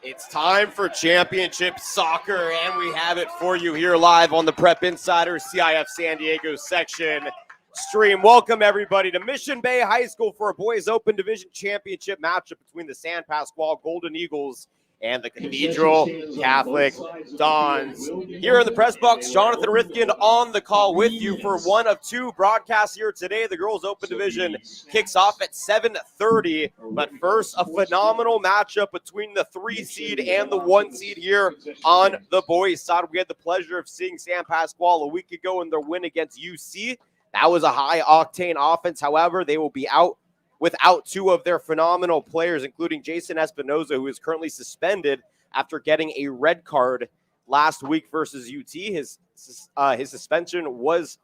It's time for championship soccer, and we have it for you here live on the Prep Insider CIF San Diego section stream. Welcome, everybody, to Mission Bay High School for a Boys Open Division Championship matchup between the San Pasqual Golden Eagles and the Cathedral Catholic Dons. Here in the press box, Jonathan Rifkin on the call with you for one of two broadcasts here today. The Girls Open Division kicks off at 7:30, but first, a phenomenal matchup between the 3 seed and the 1 seed here on the boys' side. We had the pleasure of seeing San Pasqual a week ago in their win against UC. That was a high-octane offense. However, they will be out without two of their phenomenal players, including Jason Espinoza, who is currently suspended after getting a red card last week versus UT. His suspension was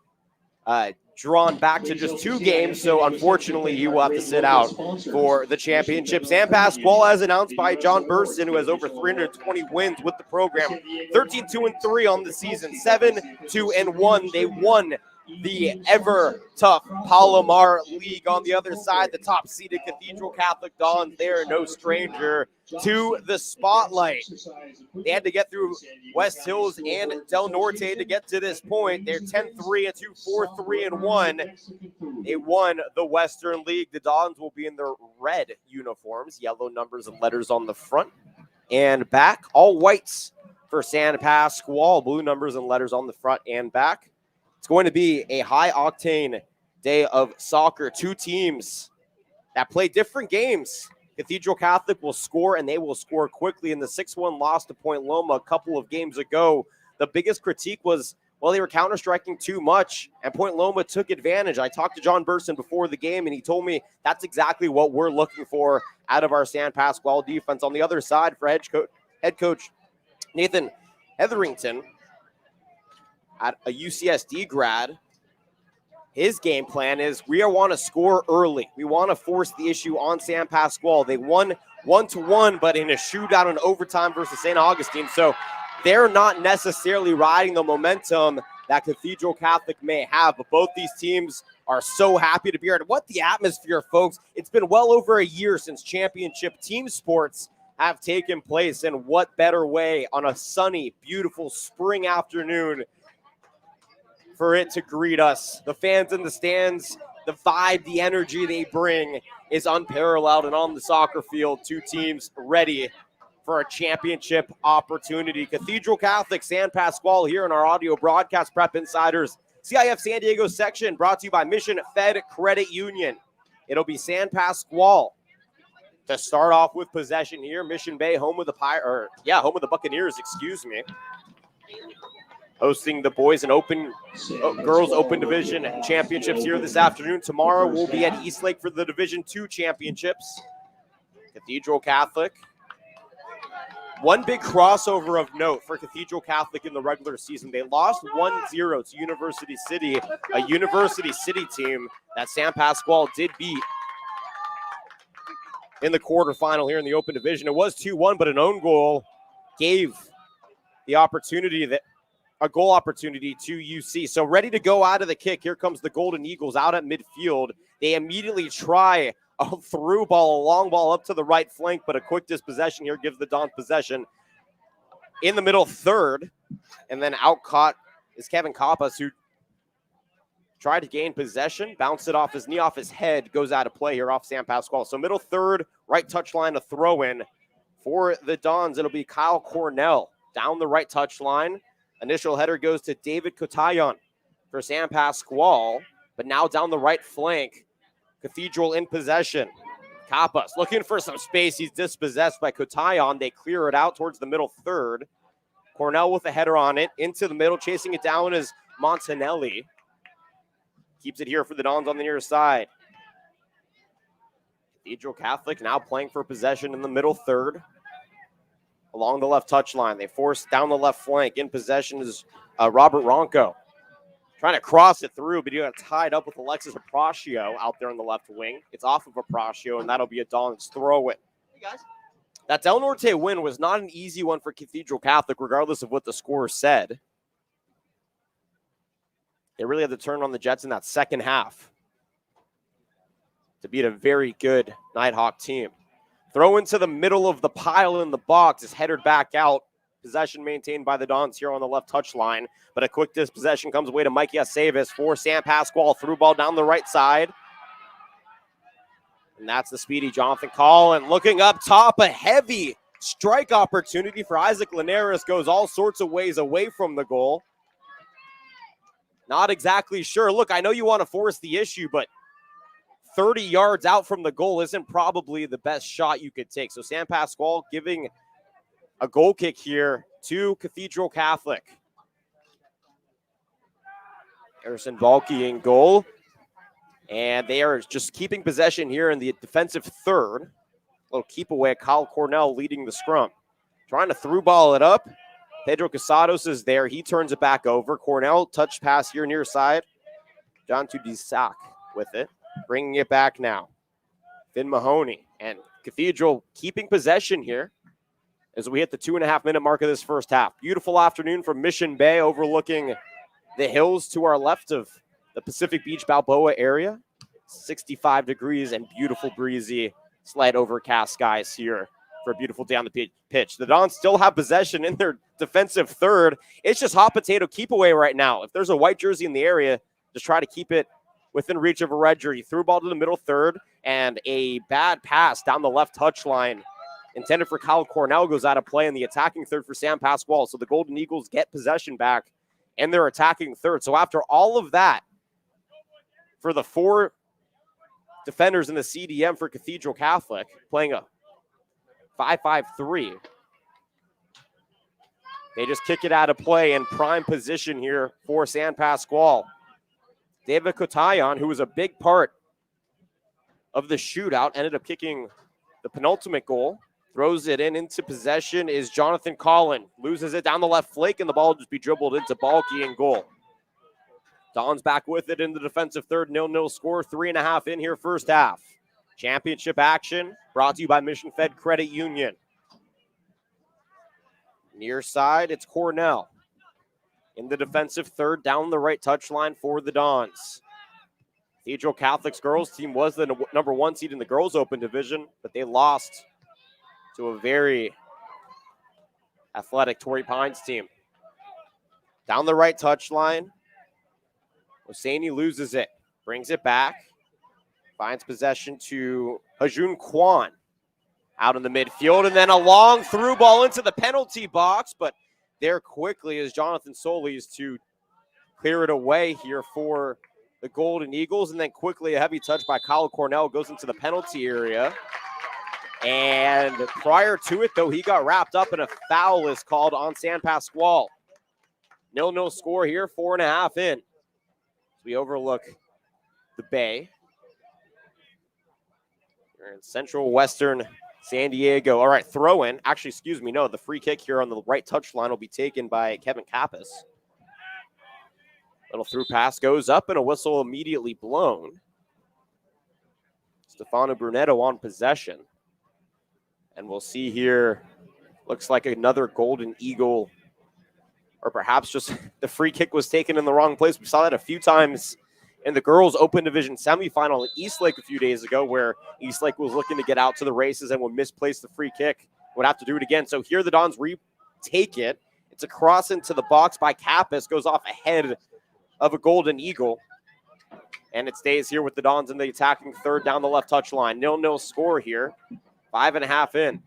drawn back to just 2 games, so unfortunately he will have to sit out for the championship. San Pasqual, as announced by John Burson, who has over 320 wins with the program, 13-2-3 on the season, 7-2-1. They won the ever-tough Palomar League. On the other side, the top-seeded Cathedral Catholic Dons, they are no stranger to the spotlight. They had to get through West Hills and Del Norte to get to this point. They're 10-3-2, 4-3-1. They won the Western League. The Dons will be in their red uniforms, yellow numbers and letters on the front and back. All whites for San Pasqual, blue numbers and letters on the front and back. It's going to be a high-octane day of soccer. 2 teams that play different games. Cathedral Catholic will score, and they will score quickly. In the 6-1 loss to Point Loma a couple of games ago, the biggest critique was, well, they were counter-striking too much, and Point Loma took advantage. I talked to John Burson before the game, and he told me that's exactly what we're looking for out of our San Pasqual defense. On the other side, for head coach Nathan Hetherington, at a UCSD grad, his game plan is we want to score early. We want to force the issue on San Pasqual. They won 1-1, but in a shootout in overtime versus St. Augustine. So they're not necessarily riding the momentum that Cathedral Catholic may have. But both these teams are so happy to be here. And what the atmosphere, folks. It's been well over a year since championship team sports have taken place. And what better way on a sunny, beautiful spring afternoon for it to greet us. The fans in the stands, the vibe, the energy they bring is unparalleled. And on the soccer field, 2 teams ready for a championship opportunity. Cathedral Catholic, San Pasqual here in our audio broadcast Prep Insiders CIF San Diego section, brought to you by Mission Fed Credit Union. It'll be San Pasqual to start off with possession here. Mission Bay, home of the Buccaneers, hosting the boys and girls open division championships here this afternoon. Tomorrow we'll be at Eastlake for the Division II championships. Cathedral Catholic. One big crossover of note for Cathedral Catholic in the regular season. They lost 1-0 to University City, a University City team that San Pasqual did beat in the quarterfinal here in the open division. It was 2-1, but an own goal gave the opportunity a goal opportunity to UC. So ready to go out of the kick. Here comes the Golden Eagles out at midfield. They immediately try a through ball, a long ball up to the right flank, but a quick dispossession here gives the Dons possession in the middle third. And then out caught is Kevin Kappas, who tried to gain possession, bounced it off his knee, off his head, goes out of play here off San Pasqual. So middle third, right touch line, a throw in for the Dons. It'll be Kyle Cornell down the right touch line. Initial header goes to David Kotayan for San Pasqual, but now down the right flank, Cathedral in possession. Kappas looking for some space. He's dispossessed by Kotayan. They clear it out towards the middle third. Cornell with a header on it. Into the middle, chasing it down is Montanelli. Keeps it here for the Dons on the near side. Cathedral Catholic now playing for possession in the middle third. Along the left touchline, they force down the left flank. In possession is Robert Ronco. Trying to cross it through, but he got tied up with Alexis Approcio out there on the left wing. It's off of Approcio, and that'll be a Dons throw in. Hey guys. That Del Norte win was not an easy one for Cathedral Catholic, regardless of what the score said. They really had to turn on the Jets in that second half to beat a very good Nighthawk team. Throw into the middle of the pile in the box is headed back out. Possession maintained by the Dons here on the left touch line. But a quick dispossession comes away to Mikey Aceves for Sam Pasqual. Through ball down the right side. And that's the speedy Jonathan Collin. Looking up top, a heavy strike opportunity for Isaac Linares. Goes all sorts of ways away from the goal. Not exactly sure. Look, I know you want to force the issue, but 30 yards out from the goal isn't probably the best shot you could take. So Sam Pasqual giving a goal kick here to Cathedral Catholic. Harrison Balke in goal. And they are just keeping possession here in the defensive third. A little keep away. Kyle Cornell leading the scrum. Trying to through ball it up. Pedro Casados is there. He turns it back over. Cornell touch pass here near side. John Tudisak with it. Bringing it back now. Finn Mahoney and Cathedral keeping possession here as we hit the 2.5-minute mark of this first half. Beautiful afternoon from Mission Bay overlooking the hills to our left of the Pacific Beach Balboa area. 65 degrees and beautiful breezy, slight overcast skies here for a beautiful day on the pitch. The Dons still have possession in their defensive third. It's just hot potato keep away right now. If there's a white jersey in the area, just try to keep it within reach of a red jersey. Through ball to the middle third, and a bad pass down the left touch line intended for Kyle Cornell goes out of play in the attacking third for Sam Pasqual. So the Golden Eagles get possession back and they're attacking third. So after all of that, for the 4 defenders in the CDM for Cathedral Catholic, playing a 5-5-3, they just kick it out of play in prime position here for San Pasqual. David Kotayan, who was a big part of the shootout, ended up kicking the penultimate goal. Throws it into possession is Jonathan Collin. Loses it down the left flank, and the ball will just be dribbled into Balke in goal. Don's back with it in the defensive third. 0-0 score, 3.5 in here first half. Championship action brought to you by Mission Fed Credit Union. Near side, it's Cornell. In the defensive third, down the right touchline for the Dons. Cathedral Catholic's girls team was the number 1 seed in the girls open division, but they lost to a very athletic Torrey Pines team. Down the right touchline, Hosseini loses it, brings it back, finds possession to Hajun Kwan out in the midfield, and then a long through ball into the penalty box, but there quickly is Jonathan Solis to clear it away here for the Golden Eagles, and then quickly a heavy touch by Kyle Cornell goes into the penalty area. And prior to it, though, he got wrapped up and a foul is called on San Pasqual. 0-0 score here, 4.5 in. We overlook the Bay. We're in central western San Diego. All right, throw in. Actually, excuse me, no, the free kick here on the right touchline will be taken by Kevin Kappas. Little through pass goes up and a whistle immediately blown. Stefano Brunetto on possession. And we'll see here, looks like another Golden Eagle, or perhaps just the free kick was taken in the wrong place. We saw that a few times in the girls' open division semifinal at Eastlake a few days ago, where Eastlake was looking to get out to the races and would misplace the free kick, would have to do it again. So here the Dons retake it. It's a cross into the box by Kappas, goes off ahead of a Golden Eagle. And it stays here with the Dons in the attacking third down the left touchline. 0-0 score here. 5.5 in.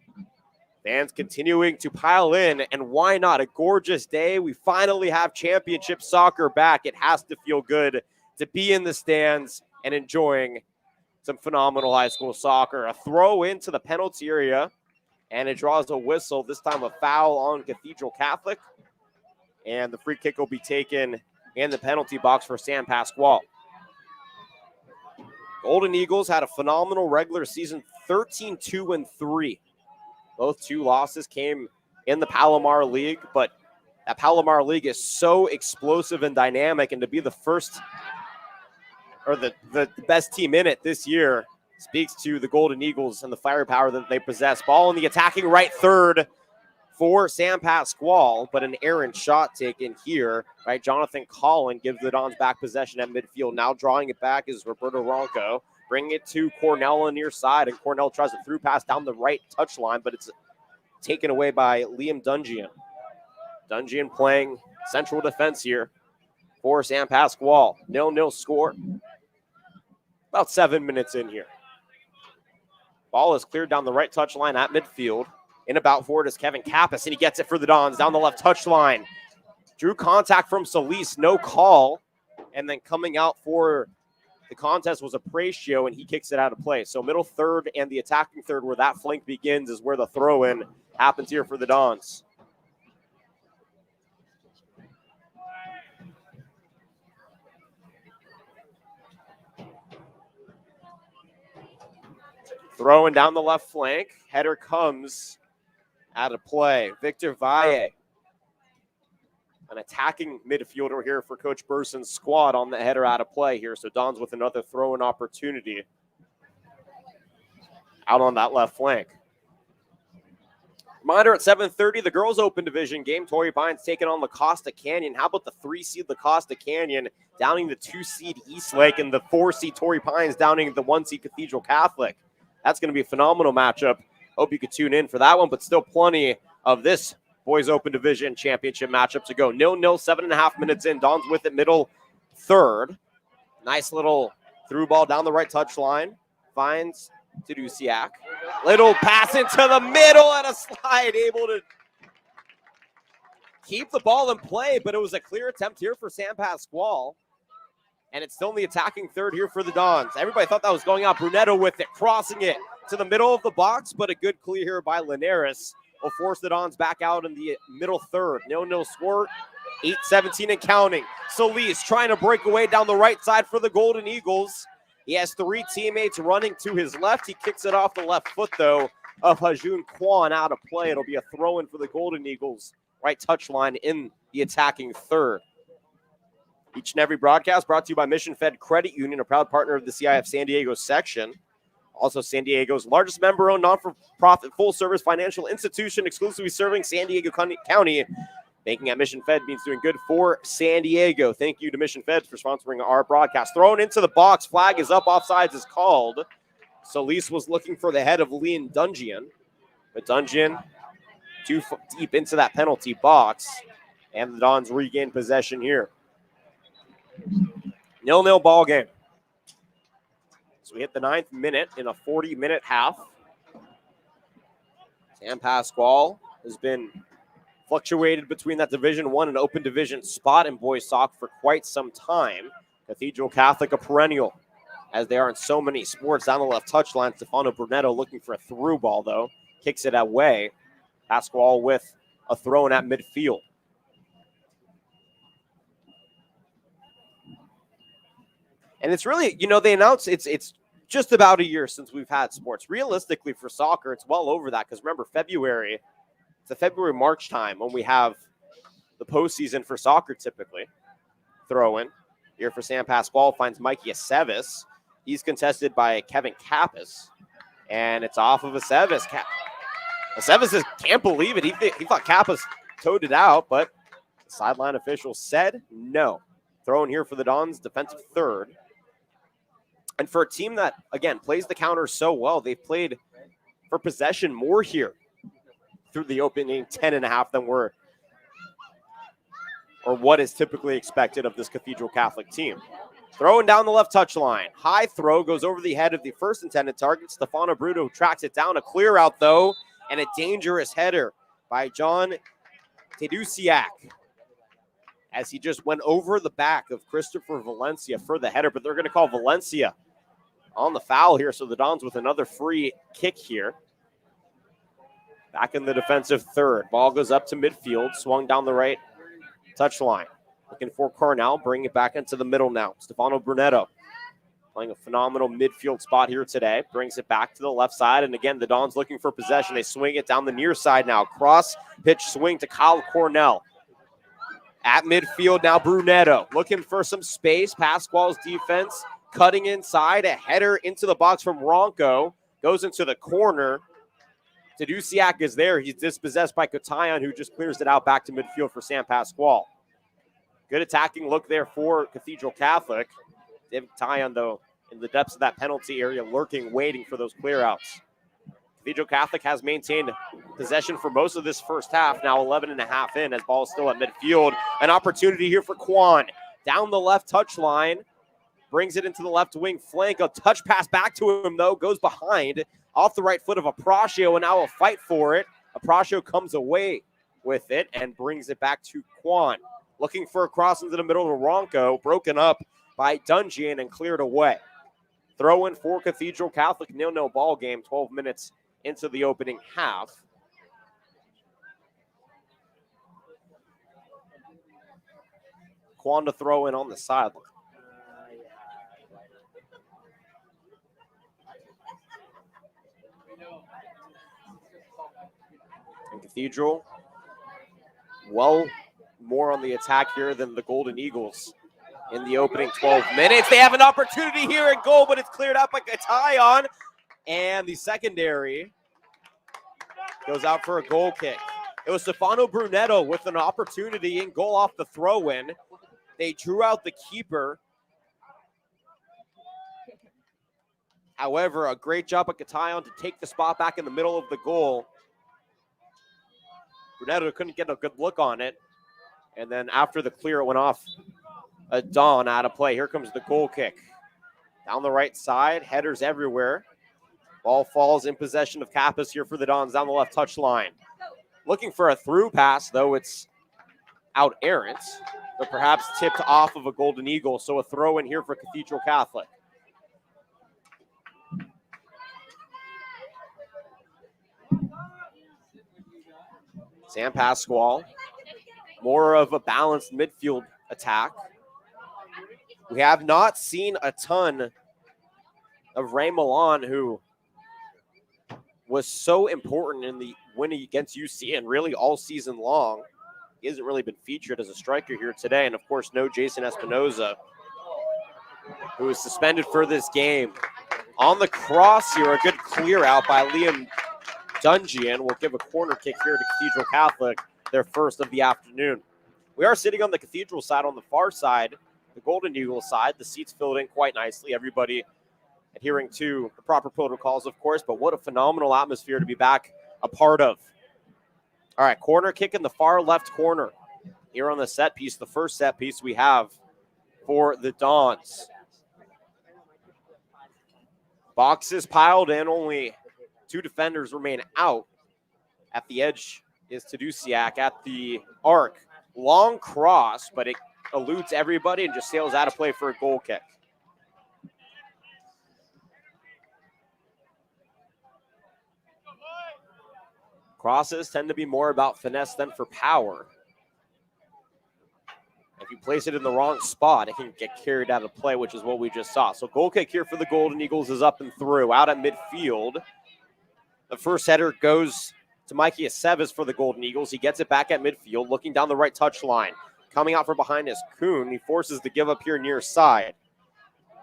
Fans continuing to pile in, and why not? A gorgeous day. We finally have championship soccer back. It has to feel good to be in the stands and enjoying some phenomenal high school soccer. A throw into the penalty area, and it draws a whistle, this time a foul on Cathedral Catholic. And the free kick will be taken in the penalty box for San Pasqual. Golden Eagles had a phenomenal regular season, 13-2-3. Both 2 losses came in the Palomar League, but that Palomar League is so explosive and dynamic, and to be the first or the best team in it this year speaks to the Golden Eagles and the firepower that they possess. Ball in the attacking right third for Sam Pasqual, but an errant shot taken here, right? Jonathan Collin gives the Dons back possession at midfield. Now drawing it back is Roberto Ronco. Bring it to Cornell on the near side, and Cornell tries a through pass down the right touchline, but it's taken away by Liam Dungeon. Dungeon playing central defense here for San Pasqual. 0-0 score. About 7 minutes in here. Ball is cleared down the right touchline at midfield. In about for it is Kevin Kappas, and he gets it for the Dons down the left touchline. Drew contact from Solis, no call. And then coming out for the contest was Apratio, and he kicks it out of play. So middle third and the attacking third, where that flank begins, is where the throw-in happens here for the Dons. Throwing down the left flank. Header comes out of play. Victor Valle, an attacking midfielder here for Coach Burson's squad, on the header out of play here. So Dons with another throw-in opportunity out on that left flank. Reminder, at 7:30, the girls' open division game. Torrey Pines taking on La Costa Canyon. How about the 3-seed La Costa Canyon downing the 2-seed Eastlake, and the 4-seed Torrey Pines downing the 1-seed Cathedral Catholic? That's going to be a phenomenal matchup. Hope you could tune in for that one, but still plenty of this boys open division championship matchup to go. 0-0, 7.5 minutes in. Dons with it, middle third. Nice little through ball down the right touchline. Finds Tadusiak. Little pass into the middle and a slide, able to keep the ball in play, but it was a clear attempt here for San Pasqual. And it's still in the attacking third here for the Dons. Everybody thought that was going out. Brunetto with it, crossing it to the middle of the box, but a good clear here by Linares will force the Dons back out in the middle third. 0-0 score, 8:17 and counting. Solis trying to break away down the right side for the Golden Eagles. He has three teammates running to his left. He kicks it off the left foot, though, of Hajun Kwan out of play. It'll be a throw-in for the Golden Eagles. Right touchline in the attacking third. Each and every broadcast brought to you by Mission Fed Credit Union, a proud partner of the CIF San Diego section. Also, San Diego's largest member-owned, non-for-profit, full-service financial institution exclusively serving San Diego County. Banking at Mission Fed means doing good for San Diego. Thank you to Mission Fed for sponsoring our broadcast. Thrown into the box. Flag is up. Offsides is called. Solis was looking for the head of Liam Dungeon, but Dungeon too deep into that penalty box, and the Dons regain possession here. 0-0 ball game. So we hit the 9th minute in a 40-minute half. San Pasqual has been fluctuated between that Division I and Open Division spot in boys soccer for quite some time. Cathedral Catholic, a perennial, as they are in so many sports. Down the left touchline, Stefano Brunetto looking for a through ball, though. Kicks it away. Pasqual with a throw-in at midfield. And it's really, they announced it's just about a year since we've had sports. Realistically, for soccer, it's well over that, because remember, February, it's the February-March time when we have the postseason for soccer typically. Throw-in here for San Pasqual finds Mikey Aceves. He's contested by Kevin Kappas, and it's off of Aceves. Aceves can't believe it. He thought Kappas towed it out, but the sideline official said no. Throw-in here for the Dons, defensive third. And for a team that, again, plays the counter so well, they've played for possession more here through the opening 10.5 than what is typically expected of this Cathedral Catholic team. Throwing down the left touchline. High throw goes over the head of the first intended target. Stefano Bruto tracks it down. A clear out, though, and a dangerous header by John Tadusiak, as he just went over the back of Christopher Valencia for the header, but they're going to call Valencia on the foul here, so the Dons with another free kick here. Back in the defensive third. Ball goes up to midfield, swung down the right touchline. Looking for Cornell, bring it back into the middle now. Stefano Brunetto playing a phenomenal midfield spot here today. Brings it back to the left side, and again, the Dons looking for possession. They swing it down the near side now. Cross pitch swing to Kyle Cornell. At midfield now, Brunetto looking for some space. Pasqual's defense cutting inside. A header into the box from Ronco. Goes into the corner. Tadusiak is there. He's dispossessed by Kotayan, who just clears it out back to midfield for San Pasqual. Good attacking look there for Cathedral Catholic. David Kotayan, though, in the depths of that penalty area, lurking, waiting for those clear-outs. Cathedral Catholic has maintained possession for most of this first half, now 11.5 in as ball is still at midfield. An opportunity here for Quan. Down the left touchline, brings it into the left wing flank. A touch pass back to him, though, goes behind off the right foot of Apratio, and now a fight for it. Apratio comes away with it and brings it back to Quan. Looking for a cross into the middle of Ronco, broken up by Dungeon and cleared away. Throw in for Cathedral Catholic, 0-0 ball game, 12 minutes into the opening half. Quan to throw in on the sideline. And Cathedral, well, more on the attack here than the Golden Eagles in the opening 12 minutes. They have an opportunity here at goal, but it's cleared out by Cathedral. And the secondary goes out for a goal kick. It was Stefano Brunetto with an opportunity in goal off the throw-in. They drew out the keeper. However, a great job at Cathedral to take the spot back in the middle of the goal. Brunetto couldn't get a good look on it. And then after the clear, it went off a Don out of play. Here comes the goal kick. Down the right side, headers everywhere. Ball falls in possession of Kappas here for the Dons down the left touchline. Looking for a through pass, though it's out errant, but perhaps tipped off of a Golden Eagle. So a throw in here for Cathedral Catholic. Sam Pasqual, more of a balanced midfield attack. We have not seen a ton of Ray Milan, who was so important in the win against UC and really all season long. He hasn't really been featured as a striker here today. And, of course, no Jason Espinoza, who is suspended for this game. On the cross here, a good clear out by Liam Dungeon will give a corner kick here to Cathedral Catholic, their first of the afternoon. We are sitting on the Cathedral side. On the far side, the Golden Eagle side, the seats filled in quite nicely. Everybody adhering to the proper protocols, of course, but what a phenomenal atmosphere to be back a part of. All right, corner kick in the far left corner here on the set piece, the first set piece we have for the Dons. Boxes piled in, only two defenders remain out. At the edge is Tadusiak at the arc. Long cross, but it eludes everybody and just sails out of play for a goal kick. Crosses tend to be more about finesse than for power. If you place it in the wrong spot, it can get carried out of play, which is what we just saw. So goal kick here for the Golden Eagles is up and through, out at midfield. The first header goes to Mikey Aceves for the Golden Eagles. He gets it back at midfield, looking down the right touchline. Coming out from behind is Kuhn. He forces the give up here near side.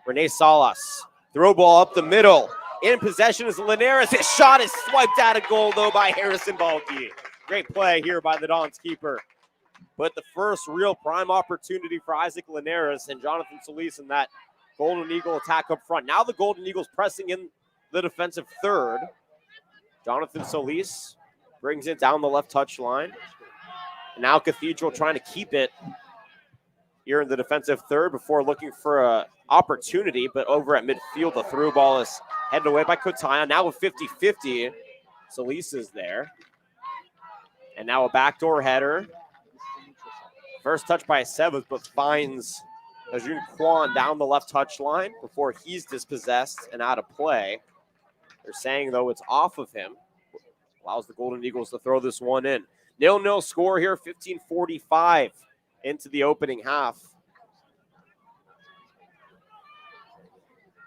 Rene Salas, throw ball up the middle. In possession is Linares. His shot is swiped out of goal, though, by Harrison Balke. Great play here by the Dons keeper. But the first real prime opportunity for Isaac Linares and Jonathan Solis in that Golden Eagle attack up front. Now the Golden Eagles pressing in the defensive third. Jonathan Solis brings it down the left touchline. And now Cathedral trying to keep it here in the defensive third before looking for an opportunity. But over at midfield, the through ball is headed away by Kotaya. Now with 50-50, Solis is there. And now a backdoor header. First touch by Aceves, but finds Ajun Kwan down the left touchline before he's dispossessed and out of play. They're saying, though, it's off of him. Allows the Golden Eagles to throw this one in. 0-0 score here, 15:45 into the opening half.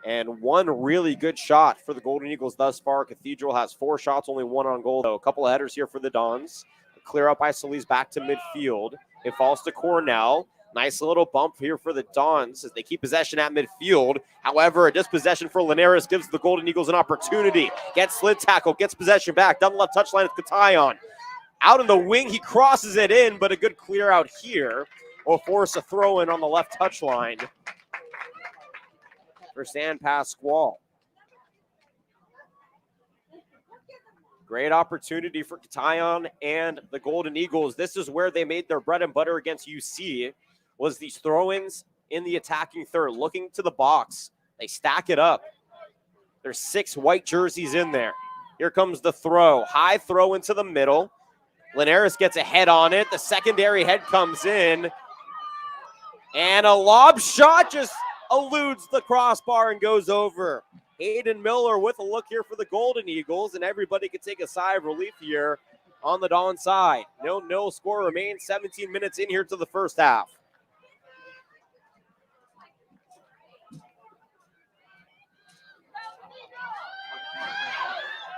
And one really good shot for the Golden Eagles thus far. Cathedral has 4 shots, only 1 on goal, though. A couple of headers here for the Dons. Clear out by Solis back to midfield. It falls to Cornell. Nice little bump here for the Dons as they keep possession at midfield. However, a dispossession for Linares gives the Golden Eagles an opportunity. Gets slid tackle, gets possession back. Down the left touchline with Katayan. Out in the wing, he crosses it in, but a good clear out here will force a throw in on the left touchline for San Pasqual. Great opportunity for Cation and the Golden Eagles. This is where they made their bread and butter against UC, was these throw-ins in the attacking third, looking to the box. They stack it up. There's 6 white jerseys in there. Here comes the throw. High throw into the middle. Linares gets a head on it. The secondary head comes in. And a lob shot just eludes the crossbar and goes over. Hayden Miller with a look here for the Golden Eagles, and everybody can take a sigh of relief here on the Dawn side. 0-0 score remains, 17 minutes in here to the first half.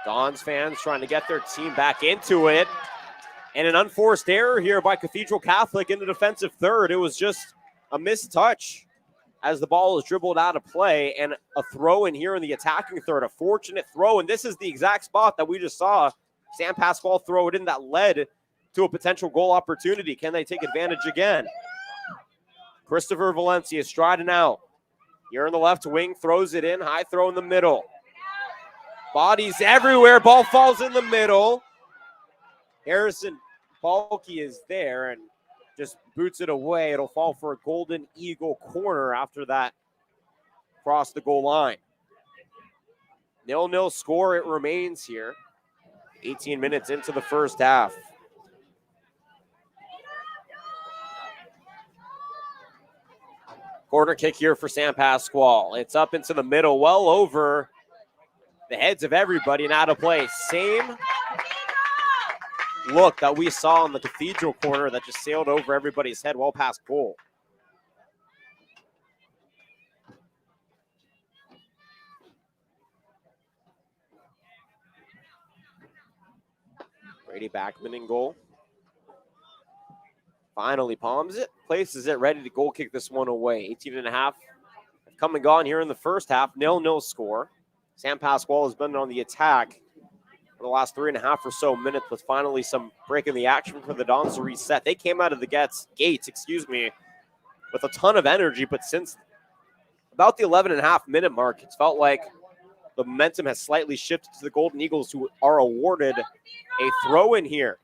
Dawn's fans trying to get their team back into it. And an unforced error here by Cathedral Catholic in the defensive third. It was just a missed touch as the ball is dribbled out of play, and a throw in here in the attacking third, a fortunate throw. And this is the exact spot that we just saw San Pasqual throw it in that led to a potential goal opportunity. Can they take advantage again? Christopher Valencia striding out. Here in the left wing, throws it in, high throw in the middle. Bodies everywhere, ball falls in the middle. Harrison Balky is there and just boots it away. It'll fall for a Golden Eagle corner after that cross the goal line. 0-0 score it remains here. 18 minutes into the first half. Corner kick here for San Pasqual. It's up into the middle, well over the heads of everybody and out of play. Same look that we saw in the Cathedral corner that just sailed over everybody's head well past goal. Brady Backman in goal. Finally palms it, places it, ready to goal kick this one away. 18 and a half have come and gone here in the first half. 0-0 score. San Pasqual has been on the attack for the last 3.5 or so minutes, with finally some break in the action for the Dons to reset. They came out of the gates, with a ton of energy, but since about the 11.5 minute mark, it's felt like the momentum has slightly shifted to the Golden Eagles, who are awarded a throw in here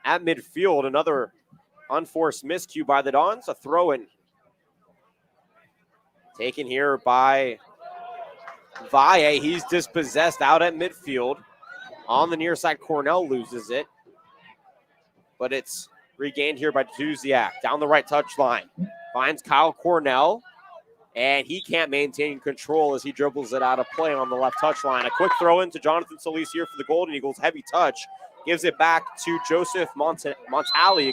at midfield. Another unforced miscue by the Dons, a throw in taken here by Valle. He's dispossessed out at midfield. On the near side, Cornell loses it, but it's regained here by Duziak. Down the right touchline, finds Kyle Cornell, and he can't maintain control as he dribbles it out of play on the left touchline. A quick throw in to Jonathan Solis here for the Golden Eagles. Heavy touch, gives it back to Joseph Montali,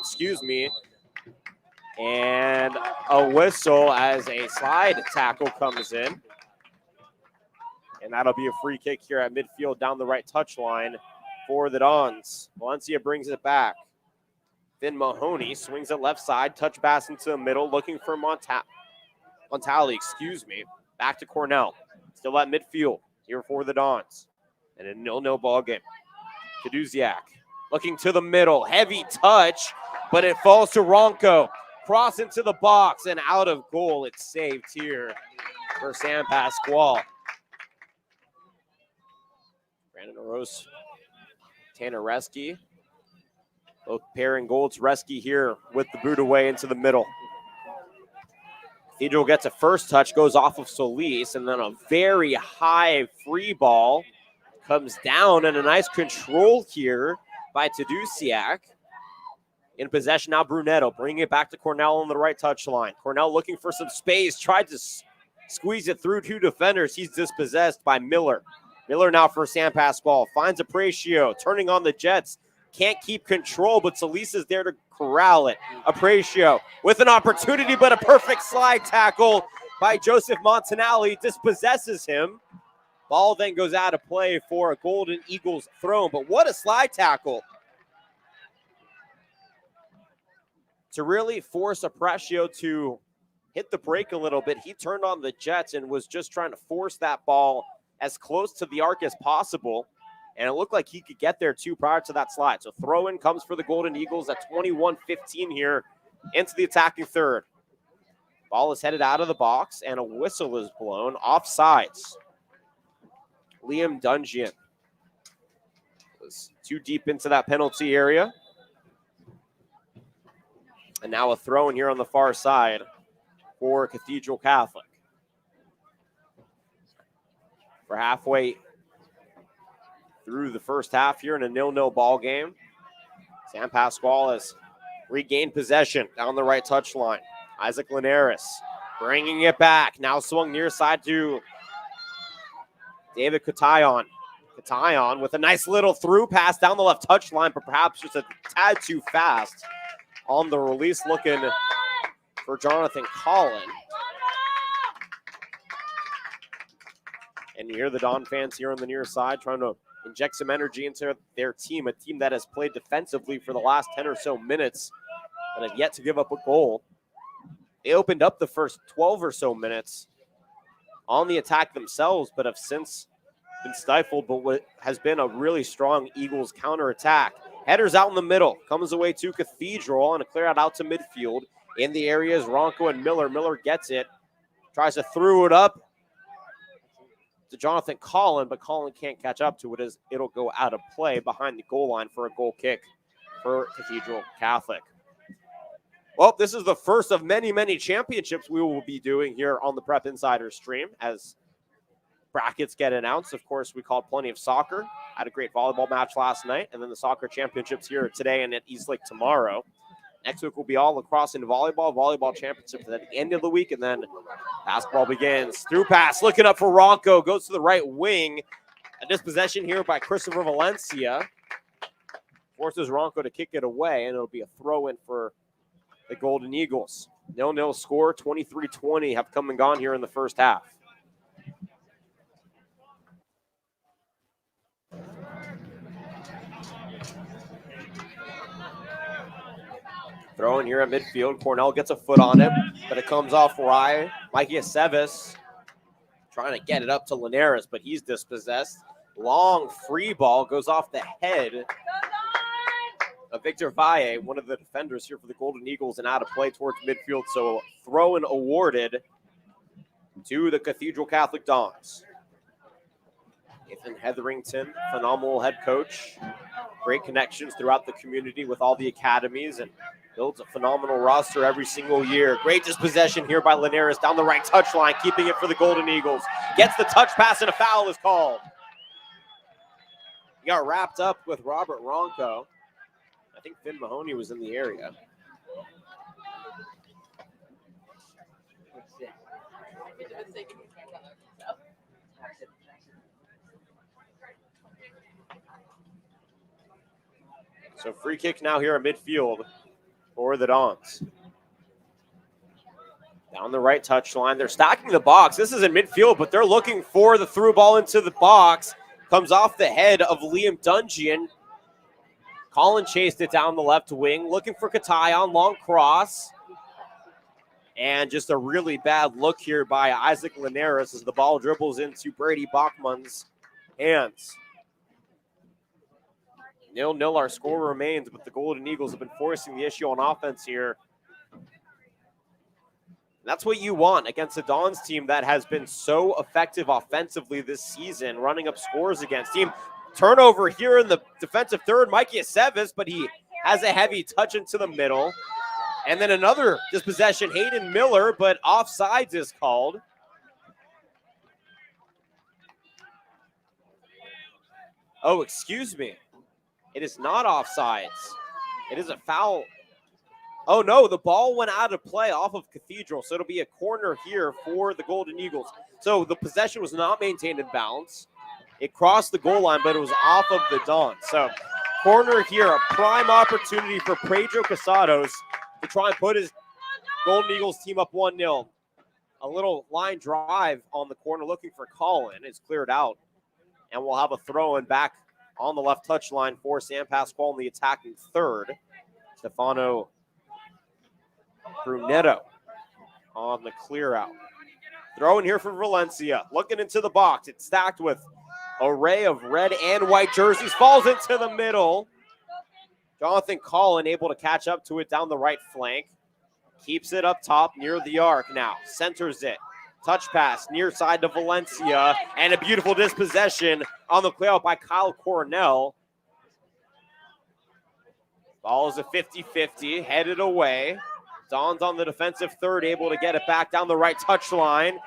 and a whistle as a slide tackle comes in. And that'll be a free kick here at midfield down the right touchline for the Dons. Valencia brings it back. Then Mahoney swings it left side, touch pass into the middle, looking for Montali, Back to Cornell. Still at midfield here for the Dons. And a 0-0 ball game. Kaduziak looking to the middle. Heavy touch, but it falls to Ronco. Cross into the box and out of goal. It's saved here for San Pasqual. Brandon Oroz, Tanner Reski. Both pairing goals. Reski here with the boot away into the middle. Cathedral gets a first touch, goes off of Solis, and then a very high free ball comes down, and a nice control here by Tadusiak. In possession now, Brunetto, bringing it back to Cornell on the right touchline. Cornell looking for some space, tried to squeeze it through 2 defenders. He's dispossessed by Miller. Miller now for San Pasqual, finds Apratio, turning on the Jets. Can't keep control, but Solis is there to corral it. Apratio with an opportunity, but a perfect slide tackle by Joseph Montanelli dispossesses him. Ball then goes out of play for a Golden Eagles throw. But what a slide tackle to really force Apratio to hit the brake a little bit. He turned on the Jets and was just trying to force that ball as close to the arc as possible. And it looked like he could get there too prior to that slide. So throw in comes for the Golden Eagles at 21-15 here into the attacking third. Ball is headed out of the box, and a whistle is blown. Offsides. Liam Dungeon was too deep into that penalty area. And now a throw in here on the far side for Cathedral Catholic. We're halfway through the first half here in a 0-0 ball game. San Pasqual has regained possession down the right touchline. Isaac Linares bringing it back. Now swung near side to David Katayon. Katayon with a nice little through pass down the left touchline, but perhaps just a tad too fast on the release, looking for Jonathan Collin. And you hear the Don fans here on the near side trying to inject some energy into their team, a team that has played defensively for the last 10 or so minutes and have yet to give up a goal. They opened up the first 12 or so minutes on the attack themselves, but have since been stifled, but what has been a really strong Eagles counterattack. Headers out in the middle, comes away to Cathedral, and a clear out to midfield. In the area is Ronco and Miller. Miller gets it, tries to throw it up to Jonathan Collin, but Collin can't catch up to it as it'll go out of play behind the goal line for a goal kick for Cathedral Catholic. Well, this is the first of many, many championships we will be doing here on the Prep Insider stream as brackets get announced. Of course, we called plenty of soccer. Had a great volleyball match last night, and then the soccer championships here today and at Eastlake tomorrow. Next week will be all lacrosse and volleyball championships at the end of the week, and then basketball begins. Through pass, looking up for Ronco, goes to the right wing. A dispossession here by Christopher Valencia. Forces Ronco to kick it away, and it'll be a throw-in for the Golden Eagles. 0-0 score, 23-20 have come and gone here in the first half. Throw in here at midfield. Cornell gets a foot on it, but it comes off wide. Mikey Aceves trying to get it up to Linares, but he's dispossessed. Long free ball goes off the head of Victor Valle, one of the defenders here for the Golden Eagles, and out of play towards midfield. So throw-in awarded to the Cathedral Catholic Dons. Nathan Hetherington, phenomenal head coach. Great connections throughout the community with all the academies and builds a phenomenal roster every single year. Great dispossession here by Linares down the right touchline, keeping it for the Golden Eagles. Gets the touch pass and a foul is called. He got wrapped up with Robert Ronco. I think Finn Mahoney was in the area. So free kick now here at midfield for the Dons. Down the right touchline. They're stacking the box. This is in midfield, but they're looking for the through ball into the box. Comes off the head of Liam Dungeon. Collin chased it down the left wing, looking for Katayon, long cross. And just a really bad look here by Isaac Linares as the ball dribbles into Brady Bachman's hands. 0-0 our score remains, but the Golden Eagles have been forcing the issue on offense here. That's what you want against a Dons team that has been so effective offensively this season, running up scores against team. Turnover here in the defensive third, Mikey Aceves, but he has a heavy touch into the middle. And then another dispossession, Hayden Miller, but offsides is called. Oh, excuse me. It is not offsides. It is a foul. Oh, no, the ball went out of play off of Cathedral, so it'll be a corner here for the Golden Eagles. So the possession was not maintained in bounds. It crossed the goal line, but it was off of the Dons. So corner here, a prime opportunity for Pedro Casados to try and put his Golden Eagles team up 1-0. A little line drive on the corner looking for Collin. It's cleared out, and we'll have a throw-in back on the left touchline for San Pasqual in the attacking third. Stefano Brunetto on the clear out. Throw in here for Valencia. Looking into the box. It's stacked with array of red and white jerseys. Falls into the middle. Jonathan Collin able to catch up to it down the right flank. Keeps it up top near the arc now. Centers it. Touch pass near side to Valencia. And a beautiful dispossession on the play out by Kyle Cornell. Ball is a 50-50, headed away. Dons on the defensive third, able to get it back down the right touch line.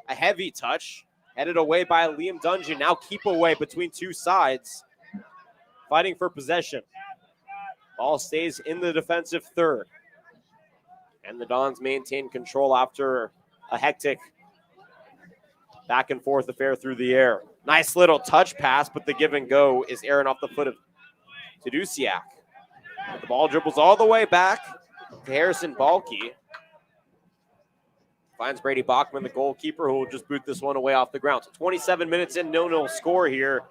A heavy touch, headed away by Liam Dungeon. Now keep away between two sides, fighting for possession. Ball stays in the defensive third. And the Dons maintain control after a hectic back and forth affair through the air. Nice little touch pass, but the give and go is airing off the foot of Tadusiak. The ball dribbles all the way back to Harrison Balke. Finds Brady Bachman, the goalkeeper, who will just boot this one away off the ground. So 27 minutes in, 0-0 score here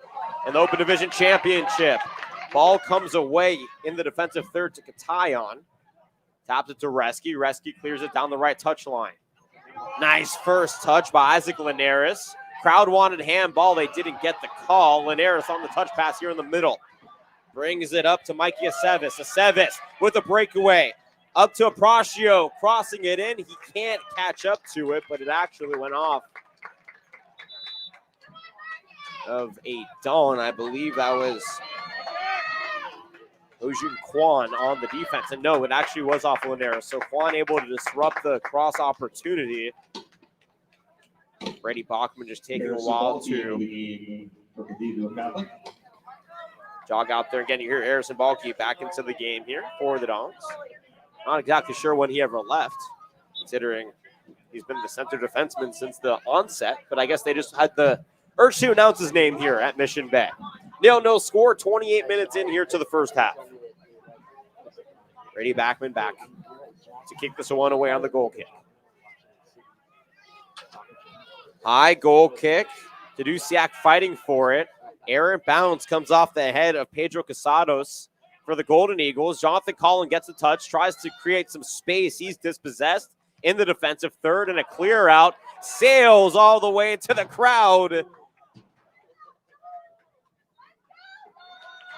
in the Open Division Championship. Ball comes away in the defensive third to Katayan. Taps it to Reski. Reski clears it down the right touch line. Nice first touch by Isaac Linares. Crowd wanted handball. They didn't get the call. Linares on the touch pass here in the middle. Brings it up to Mikey Aceves. Aceves with a breakaway. Up to Apracio, crossing it in. He can't catch up to it, but it actually went off of a Don. I believe that was Ojun Kwan on the defense. And no, it actually was off Linares. So Kwan able to disrupt the cross opportunity. Brady Bachman just taking a while to jog out there again. You hear Harrison Balke back into the game here for the Dons. Not exactly sure when he ever left, considering he's been the center defenseman since the onset. But I guess they just had the urge to announce his name here at Mission Bay. 0-0 score, 28 minutes in here to the first half. Brady Bachman back to kick this one away on the goal kick. High goal kick. Tadusiak fighting for it. Errant bounce comes off the head of Pedro Casados for the Golden Eagles. Jonathan Collin gets a touch, tries to create some space. He's dispossessed in the defensive third, and a clear out. Sails all the way to the crowd.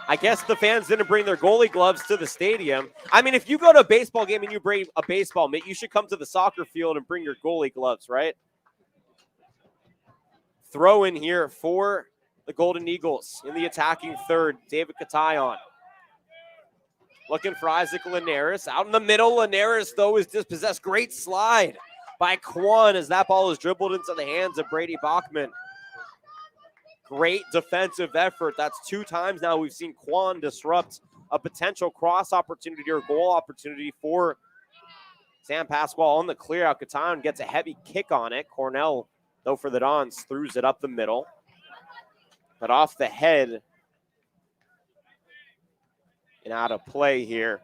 I guess the fans didn't bring their goalie gloves to the stadium. I mean, if you go to a baseball game and you bring a baseball mitt, you should come to the soccer field and bring your goalie gloves, right? Throw in here for the Golden Eagles in the attacking third. David Katayan looking for Isaac Linares. Out in the middle, Linares, though, is dispossessed. Great slide by Kwan as that ball is dribbled into the hands of Brady Bachman. Great defensive effort. That's 2 times now we've seen Kwan disrupt a potential cross opportunity or goal opportunity for Sam Pasqual on the clear out. Katayan gets a heavy kick on it. Cornell, though, for the Dons, throws it up the middle. But off the head and out of play here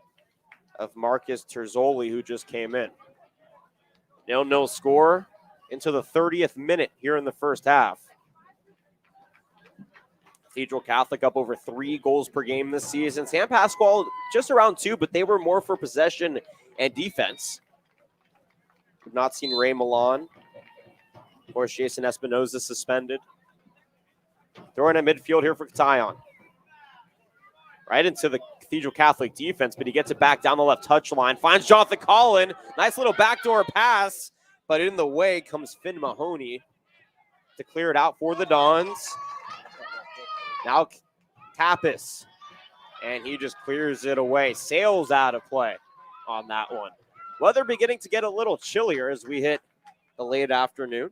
of Marcus Terzoli, who just came in. 0-0 score into the 30th minute here in the first half. Cathedral Catholic up over 3 goals per game this season. Sam Pasqual just around 2, but they were more for possession and defense. We've not seen Ray Milan. Of course, Jason Espinoza suspended. Throwing at midfield here for Katayan. Right into the Cathedral Catholic defense, but he gets it back down the left touch line. Finds Jonathan Collin. Nice little backdoor pass, but in the way comes Finn Mahoney to clear it out for the Dons. Now Kappas, and he just clears it away. Sails out of play on that one. Weather beginning to get a little chillier as we hit the late afternoon.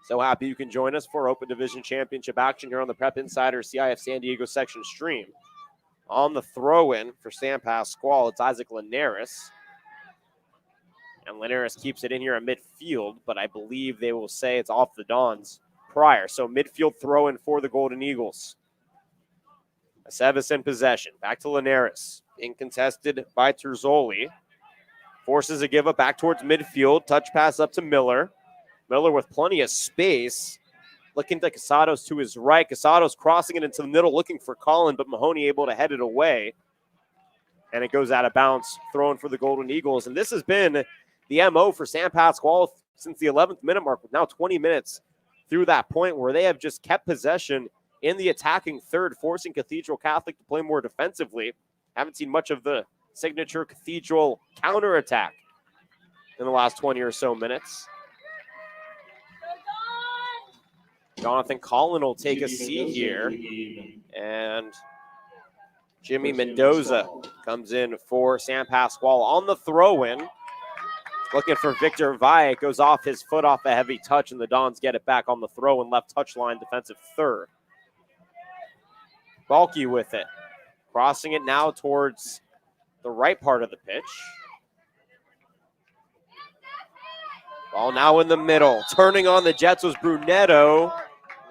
So happy you can join us for Open Division Championship action here on the Prep Insider CIF San Diego section stream. On the throw-in for Sam Pasqual, it's Isaac Linares. And Linares keeps it in here at midfield, but I believe they will say it's off the Dons prior. So midfield throw-in for the Golden Eagles. Aceves in possession. Back to Linares. Incontested by Terzoli. Forces a give up back towards midfield. Touch pass up to Miller. Miller with plenty of space. Looking to Casados to his right. Casados crossing it into the middle, looking for Collin, but Mahoney able to head it away. And it goes out of bounds, thrown for the Golden Eagles. And this has been the MO for Sam Pasqual since the 11th minute mark, with now 20 minutes through that point where they have just kept possession in the attacking third, forcing Cathedral Catholic to play more defensively. Haven't seen much of the signature Cathedral counterattack in the last 20 or so minutes. Jonathan Collin will take a seat here. And Jimmy Mendoza comes in for San Pasqual on the throw-in. Looking for Victor Valle. It goes off his foot off a heavy touch, and the Dons get it back on the throw and left touch line, defensive third. Balky with it. Crossing it now towards the right part of the pitch. Ball now in the middle. Turning on the Jets was Brunetto.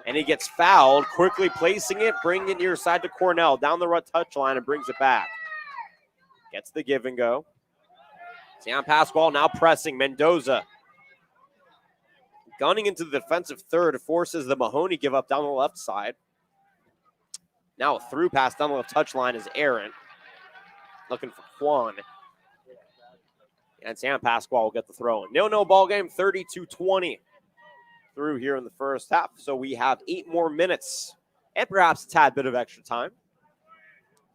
And he gets fouled, quickly placing it, bringing it near side to Cornell, down the right touchline and brings it back. Gets the give and go. San Pasqual now pressing Mendoza. Gunning into the defensive third, forces the Mahoney give up down the left side. Now a through pass down the left touchline is Aaron. Looking for Quan. And San Pasqual will get the throw in. 0-0 ball game, 32-20. Through here in the first half. So we have 8 more minutes and perhaps a tad bit of extra time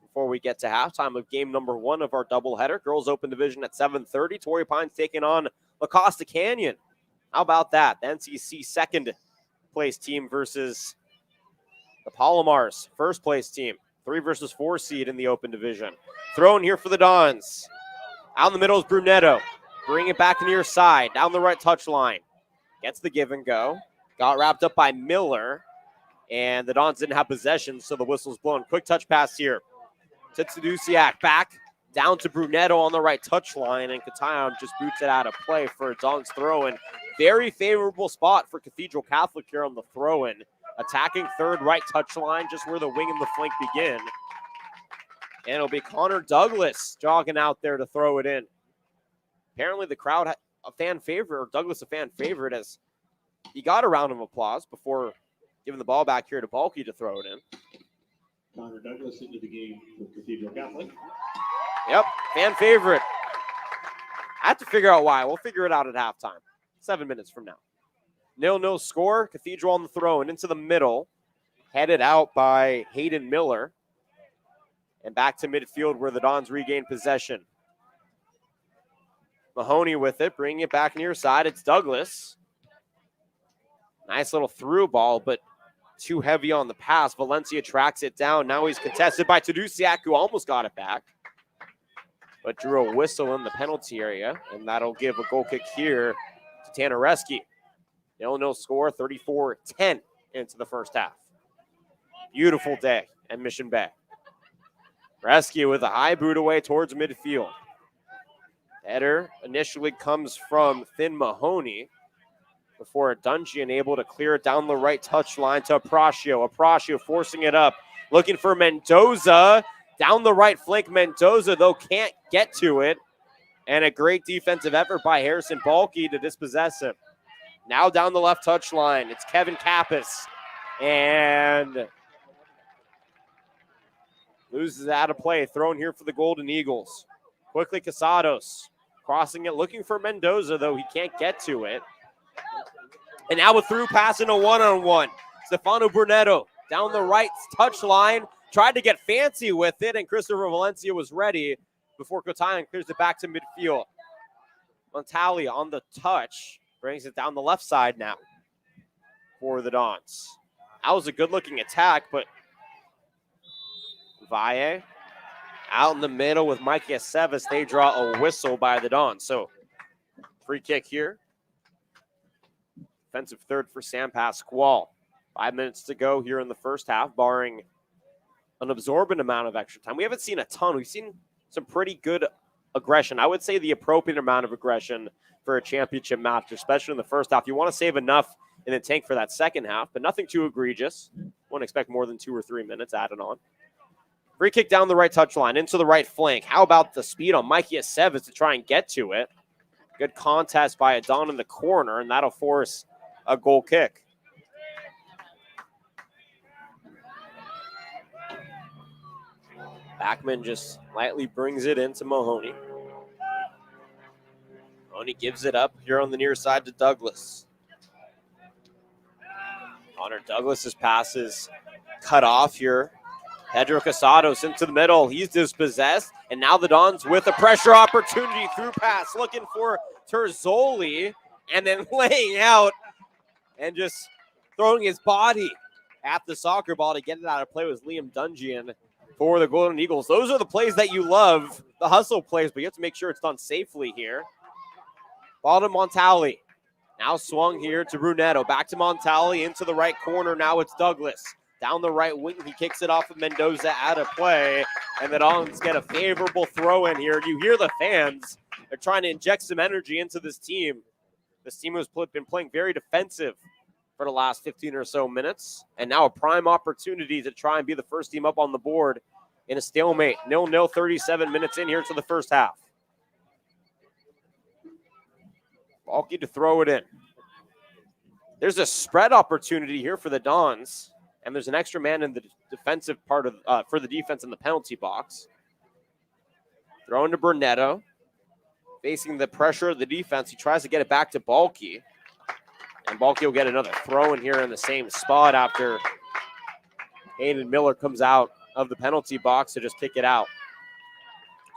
before we get to halftime of game number 1 of our doubleheader. Girls Open Division at 7:30. Torrey Pines taking on La Costa Canyon. How about that? The NCC second place team versus the Palomars first place team. 3 versus 4 seed in the Open Division. Thrown here for the Dons. Out in the middle is Brunetto. Bring it back near side. Down the right touchline. Gets the give and go. Got wrapped up by Miller. And the Dons didn't have possession, so the whistle's blown. Quick touch pass here to Tsedusiak. Back down to Brunetto on the right touchline. And Katayan just boots it out of play for a Dons throw-in. Very favorable spot for Cathedral Catholic here on the throw-in. Attacking third right touchline, just where the wing and the flank begin. And it'll be Connor Douglas jogging out there to throw it in. Apparently the crowd had a fan favorite, or Douglas a fan favorite, as he got a round of applause before giving the ball back here to Balky to throw it in. Connor Douglas into the game for Cathedral Catholic. Yep, fan favorite. I have to figure out why. We'll figure it out at halftime. 7 minutes from now. 0-0 score. Cathedral on the throw and into the middle. Headed out by Hayden Miller. And back to midfield where the Dons regain possession. Mahoney with it, bringing it back near side. It's Douglas. Nice little through ball, but too heavy on the pass. Valencia tracks it down. Now he's contested by Tsedusiak, who almost got it back, but drew a whistle in the penalty area, and that'll give a goal kick here to Tanareski. 0-0 score, 34-10 into the first half. Beautiful day at Mission Bay. Rescue with a high boot away towards midfield. Header initially comes from Finn Mahoney before Dungeon able to clear it down the right touchline to Apratio. Apratio forcing it up, looking for Mendoza. Down the right flank, Mendoza, though, can't get to it. And a great defensive effort by Harrison Balky to dispossess him. Now down the left touchline, it's Kevin Kappas. And loses out of play. Thrown here for the Golden Eagles. Quickly, Casados. Crossing it, looking for Mendoza, though he can't get to it. And now a through pass and a one-on-one. Stefano Brunetto down the right touchline. Tried to get fancy with it, and Christopher Valencia was ready before Kotayan clears it back to midfield. Montali on the touch. Brings it down the left side now for the Dons. That was a good-looking attack, but Valle out in the middle with Mikey Aceves. They draw a whistle by the Dons. So free kick here. Defensive third for San Pasqual. 5 minutes to go here in the first half, barring an absorbent amount of extra time. We haven't seen a ton. We've seen some pretty good aggression. I would say the appropriate amount of aggression for a championship match, especially in the first half. You want to save enough in the tank for that second half, but nothing too egregious. Wouldn't expect more than 2 or 3 minutes added on. Free kick down the right touchline, into the right flank. How about the speed on Mikey Aceves to try and get to it? Good contest by Adon in the corner, and that'll force a goal kick. Backman just lightly brings it into Mahoney. Mahoney gives it up here on the near side to Douglas. Connor Douglas's pass is cut off here. Pedro Casados into the middle. He's dispossessed. And now the Dons with a pressure opportunity through pass, looking for Terzoli, and then laying out and just throwing his body at the soccer ball to get it out of play was Liam Dungeon for the Golden Eagles. Those are the plays that you love, the hustle plays, but you have to make sure it's done safely here. Ball to Montali. Now swung here to Brunetto. Back to Montali into the right corner. Now it's Douglas. Down the right wing, he kicks it off of Mendoza out of play. And the Dons get a favorable throw in here. You hear the fans. They're trying to inject some energy into this team. This team has been playing very defensive for the last 15 or so minutes. And now a prime opportunity to try and be the first team up on the board in a stalemate. 0-0, 37 minutes in here to the first half. Balky to throw it in. There's a spread opportunity here for the Dons. And there's an extra man in the defensive part of for the defense in the penalty box. Thrown to Brunetto. Facing the pressure of the defense, he tries to get it back to Balky. And Balky will get another throw in here in the same spot after Hayden Miller comes out of the penalty box to just kick it out.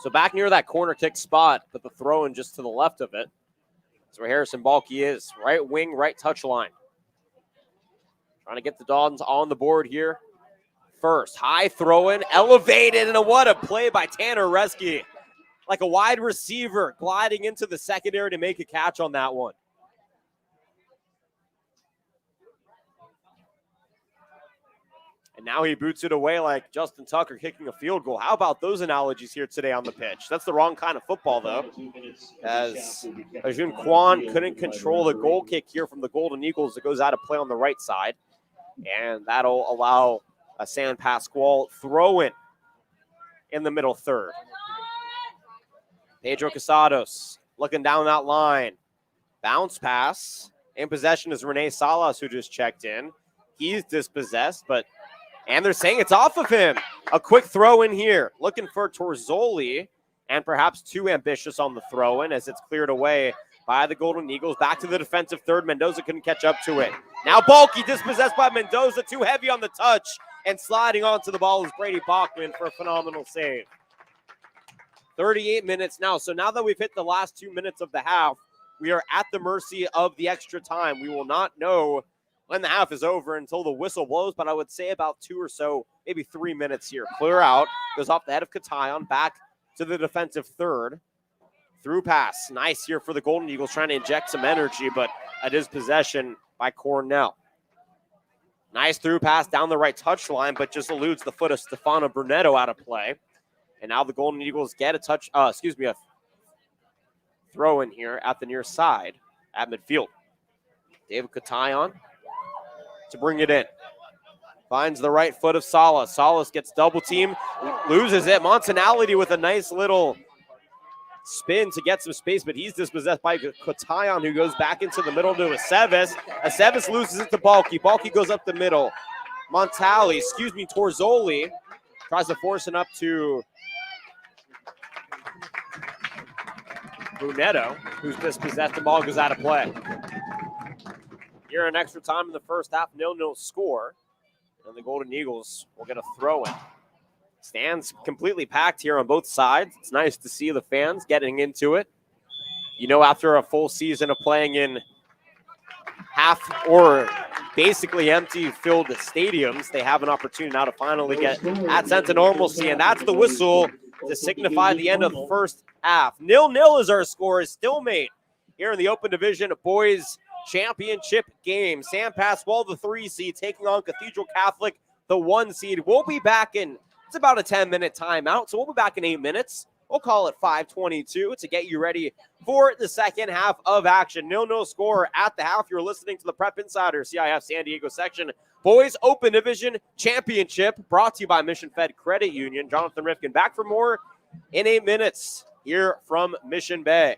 So back near that corner kick spot, but the throw in just to the left of it. That's where Harrison Balky is. Right wing, right touch line. Trying to get the Dons on the board here. First, high throw in, elevated, and what a play by Tanner Reski. Like a wide receiver gliding into the secondary to make a catch on that one. And now he boots it away like Justin Tucker kicking a field goal. How about those analogies here today on the pitch? That's the wrong kind of football, though, as Arjun Kwan couldn't control the goal kick here from the Golden Eagles that goes out of play on the right side. And that'll allow a San Pasqual throw-in in the middle third. Pedro Casados looking down that line. Bounce pass. In possession is Rene Salas, who just checked in. He's dispossessed, and they're saying it's off of him. A quick throw in here. Looking for Terzoli, and perhaps too ambitious on the throw in as it's cleared away by the Golden Eagles. Back to the defensive third. Mendoza couldn't catch up to it. Now Balky dispossessed by Mendoza. Too heavy on the touch. And sliding onto the ball is Brady Bachman for a phenomenal save. 38 minutes now. So now that we've hit the last 2 minutes of the half, we are at the mercy of the extra time. We will not know when the half is over until the whistle blows, but I would say about 2 or so, maybe 3 minutes here. Clear out, goes off the head of Katayan, back to the defensive third. Through pass, nice here for the Golden Eagles, trying to inject some energy, but it is possession by Cornell. Nice through pass down the right touch line, but just eludes the foot of Stefano Brunetto out of play. And now the Golden Eagles get a throw in here at the near side at midfield. David Katayan to bring it in. Finds the right foot of Salas. Salas gets double team, loses it. Montanality with a nice little spin to get some space, but he's dispossessed by Katayan, who goes back into the middle to Aceves. Aceves loses it to Balky. Balky goes up the middle. Torzoli tries to force it up to Brunetto, who's dispossessed. The ball goes out of play. Here in extra time in the first half, 0-0 score. And the Golden Eagles will get a throw in. Stands completely packed here on both sides. It's nice to see the fans getting into it. You know, after a full season of playing in half or basically empty filled stadiums, they have an opportunity now to finally get that sense of normalcy. And that's the whistle to signify the end of the first half. 0-0 is our score, is still made here in the Open Division Boys Championship game. San Pasqual, the 3 seed, taking on Cathedral Catholic, the 1 seed. We'll be back in, it's about a 10-minute timeout, so we'll be back in 8 minutes. We'll call it 5:22 to get you ready for the second half of action. 0-0 score at the half. You're listening to the Prep Insider CIF San Diego section Boys Open Division Championship, brought to you by Mission Fed Credit Union. Jonathan Rifkin back for more in 8 minutes here from Mission Bay.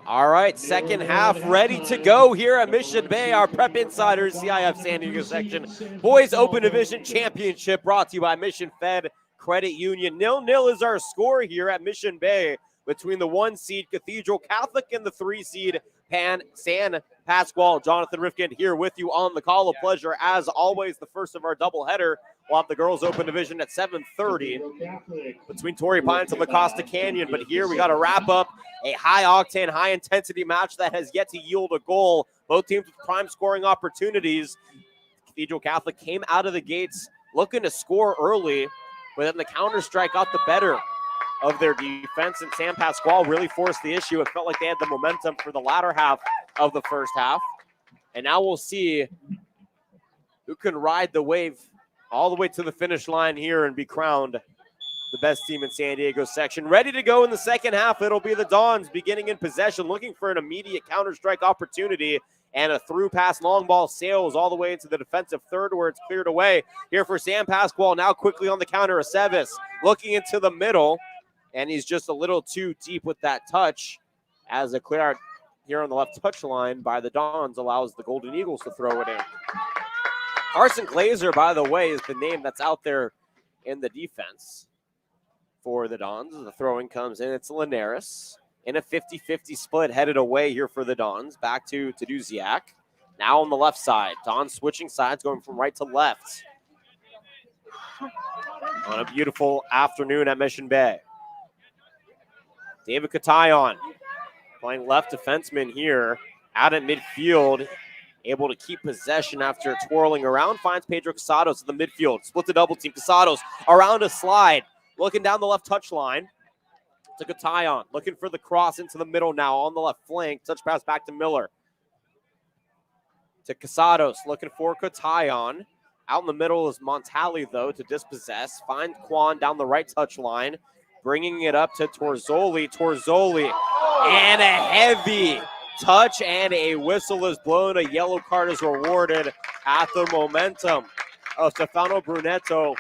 All right, second half ready to go here at Mission Bay. Our Prep Insiders CIF San Diego section Boys Open Division Championship brought to you by Mission Fed Credit Union. 0-0 is our score here at Mission Bay between the 1 seed Cathedral Catholic and the 3 seed San Pasqual. Jonathan Rifkin here with you on the call. A pleasure as always. The first of our doubleheader. We'll have the girls open division at 7:30 between Torrey Pines and La Costa Canyon. But here we got to wrap up a high-octane, high-intensity match that has yet to yield a goal. Both teams with prime scoring opportunities. Cathedral Catholic came out of the gates looking to score early, but then the counter-strike got the better of their defense, and San Pasqual really forced the issue. It felt like they had the momentum for the latter half of the first half. And now we'll see who can ride the wave all the way to the finish line here and be crowned the best team in San Diego section. Ready to go in the second half. It'll be the Dons beginning in possession, looking for an immediate counter-strike opportunity, and a through pass long ball sails all the way into the defensive third where it's cleared away. Here for San Pasqual, now quickly on the counter, Aceves looking into the middle, and he's just a little too deep with that touch as a clear out here on the left touch line by the Dons allows the Golden Eagles to throw it in. Carson Glazer, by the way, is the name that's out there in the defense for the Dons. The throwing comes in. It's Linares in a 50-50 split headed away here for the Dons. Back to Duziak. Now on the left side. Dons switching sides, going from right to left. On a beautiful afternoon at Mission Bay. David Katayon playing left defenseman here out at midfield. Able to keep possession after twirling around. Finds Pedro Casados in the midfield. Split the double team. Casados around a slide. Looking down the left touch line to Katayon. Looking for the cross into the middle now on the left flank. Touch pass back to Miller. To Casados. Looking for Katayon. Out in the middle is Montali, though, to dispossess. Find Quan down the right touch line. Bringing it up to Torzoli. Torzoli. And a heavy touch and a whistle is blown. A yellow card is rewarded at the momentum of Stefano Brunetto.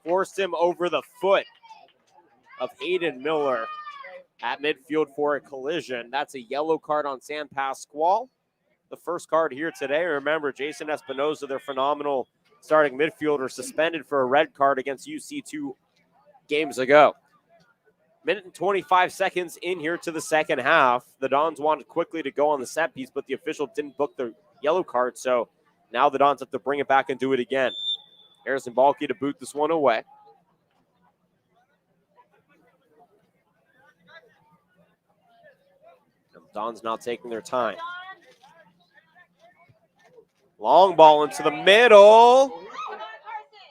Forced him over the foot of Hayden Miller at midfield for a collision. That's a yellow card on San Pasqual. The first card here today. Remember, Jason Espinoza, their phenomenal starting midfielder, suspended for a red card against UC 2 games ago. Minute and 25 seconds in here to the second half. The Dons wanted quickly to go on the set piece, but the official didn't book the yellow card, so now the Dons have to bring it back and do it again. Harrison Balke to boot this one away. The Dons now taking their time. Long ball into the middle.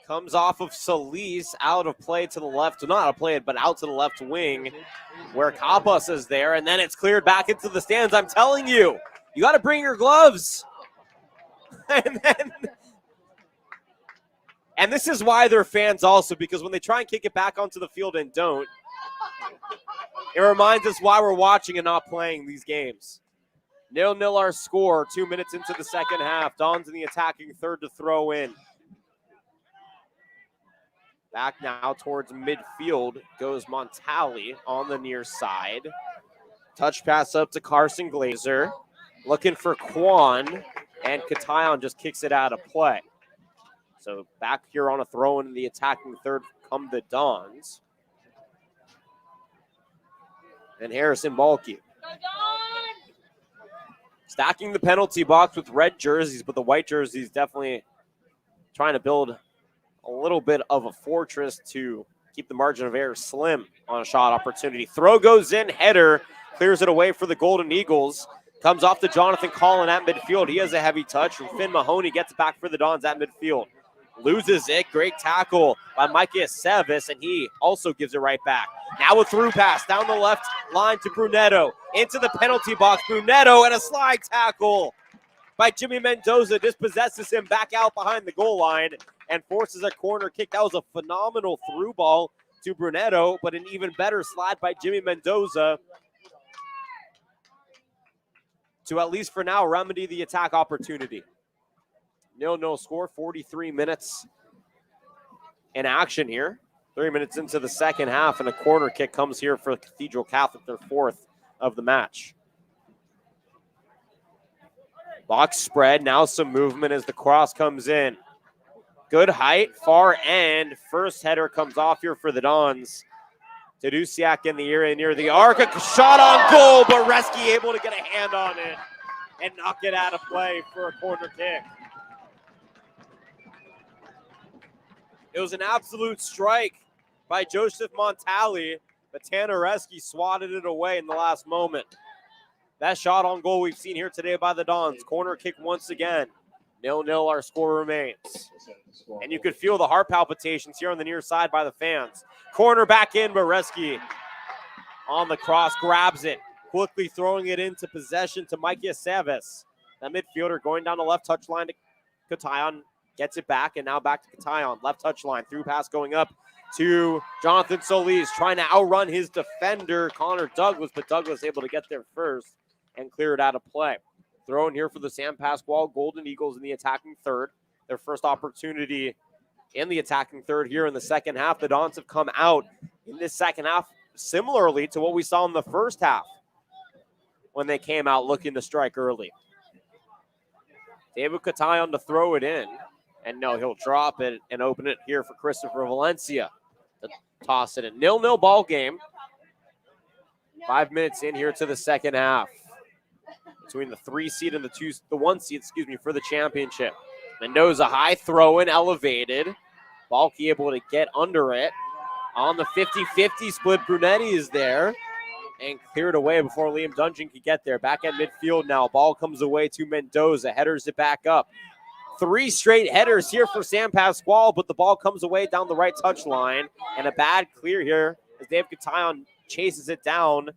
Comes off of Solis, out of play to the left. Not out of play, but out to the left wing where Capas is there. And then it's cleared back into the stands. I'm telling you, you got to bring your gloves. And this is why they're fans also, because when they try and kick it back onto the field and don't, it reminds us why we're watching and not playing these games. 0-0 our score, 2 minutes into the second half. Dons in the attacking third to throw in. Back now towards midfield goes Montali on the near side. Touch pass up to Carson Glazer. Looking for Quan, and Katayon just kicks it out of play. So back here on a throw in the attacking third come the Dons. And Harrison Balke. Stacking the penalty box with red jerseys, but the white jerseys definitely trying to build a little bit of a fortress to keep the margin of error slim on a shot opportunity. Throw goes in, header, clears it away for the Golden Eagles. Comes off to Jonathan Collin at midfield. He has a heavy touch, and Finn Mahoney gets it back for the Dons at midfield. Loses it, great tackle by Micah Aceves, and he also gives it right back. Now a through pass down the left line to Brunetto. Into the penalty box, Brunetto, and a slide tackle by Jimmy Mendoza. Dispossesses him back out behind the goal line and forces a corner kick. That was a phenomenal through ball to Brunetto, but an even better slide by Jimmy Mendoza to, at least for now, remedy the attack opportunity. 0-0 score, 43 minutes in action here. 3 minutes into the second half, and a corner kick comes here for Cathedral Catholic, their fourth of the match. Box spread, now some movement as the cross comes in. Good height, far end. First header comes off here for the Dons. Tadusiak in the area near the arc. A shot on goal, but Reski able to get a hand on it and knock it out of play for a corner kick. It was an absolute strike by Joseph Montali, but Tanner Reski swatted it away in the last moment. That shot on goal we've seen here today by the Dons. Corner kick once again. 0-0 our score remains. And you could feel the heart palpitations here on the near side by the fans. Corner back in, but Reski on the cross grabs it, quickly throwing it into possession to Mikey Aceves. That midfielder going down the left touchline to Katayan, gets it back, and now back to Katayan. Left touchline, through pass going up to Jonathan Solis, trying to outrun his defender, Connor Douglas, but Douglas able to get there first and clear it out of play. Throw in here for the San Pasqual Golden Eagles in the attacking third. Their first opportunity in the attacking third here in the second half. The Dons have come out in this second half similarly to what we saw in the first half when they came out looking to strike early. David Katayan to throw it in. And no, he'll drop it and open it here for Christopher Valencia to toss it in. 0-0 ball game. 5 minutes in here to the second half. Between the 3 seed and the 1 seed, for the championship. Mendoza high throw in, elevated. Balky able to get under it. On the 50-50 split, Brunetti is there and cleared away before Liam Dungeon could get there. Back at midfield now. Ball comes away to Mendoza. Headers it back up. 3 straight headers here for San Pasqual, but the ball comes away down the right touchline. And a bad clear here as Dave Katayan chases it down.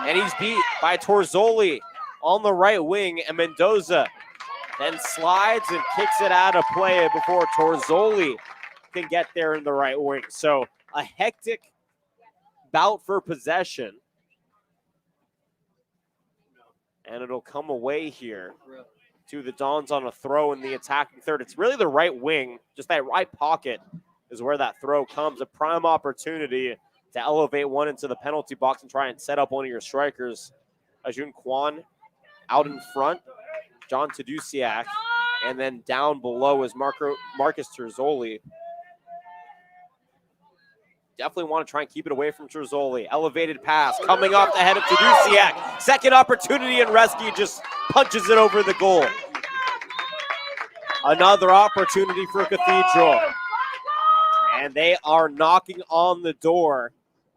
And he's beat by Torzoli on the right wing. And Mendoza then slides and kicks it out of play before Torzoli can get there in the right wing. So a hectic bout for possession. And it'll come away here to the Dons on a throw in the attacking third. It's really the right wing, just that right pocket is where that throw comes. A prime opportunity to elevate one into the penalty box and try and set up one of your strikers. Ajun Kwan out in front, John Tadusiak, and then down below is Marcus Terzoli. Definitely want to try and keep it away from Terzoli. Elevated pass coming off the head of Tadusiak. Second opportunity, and Reski just punches it over the goal. Another opportunity for Cathedral. And they are knocking on the door.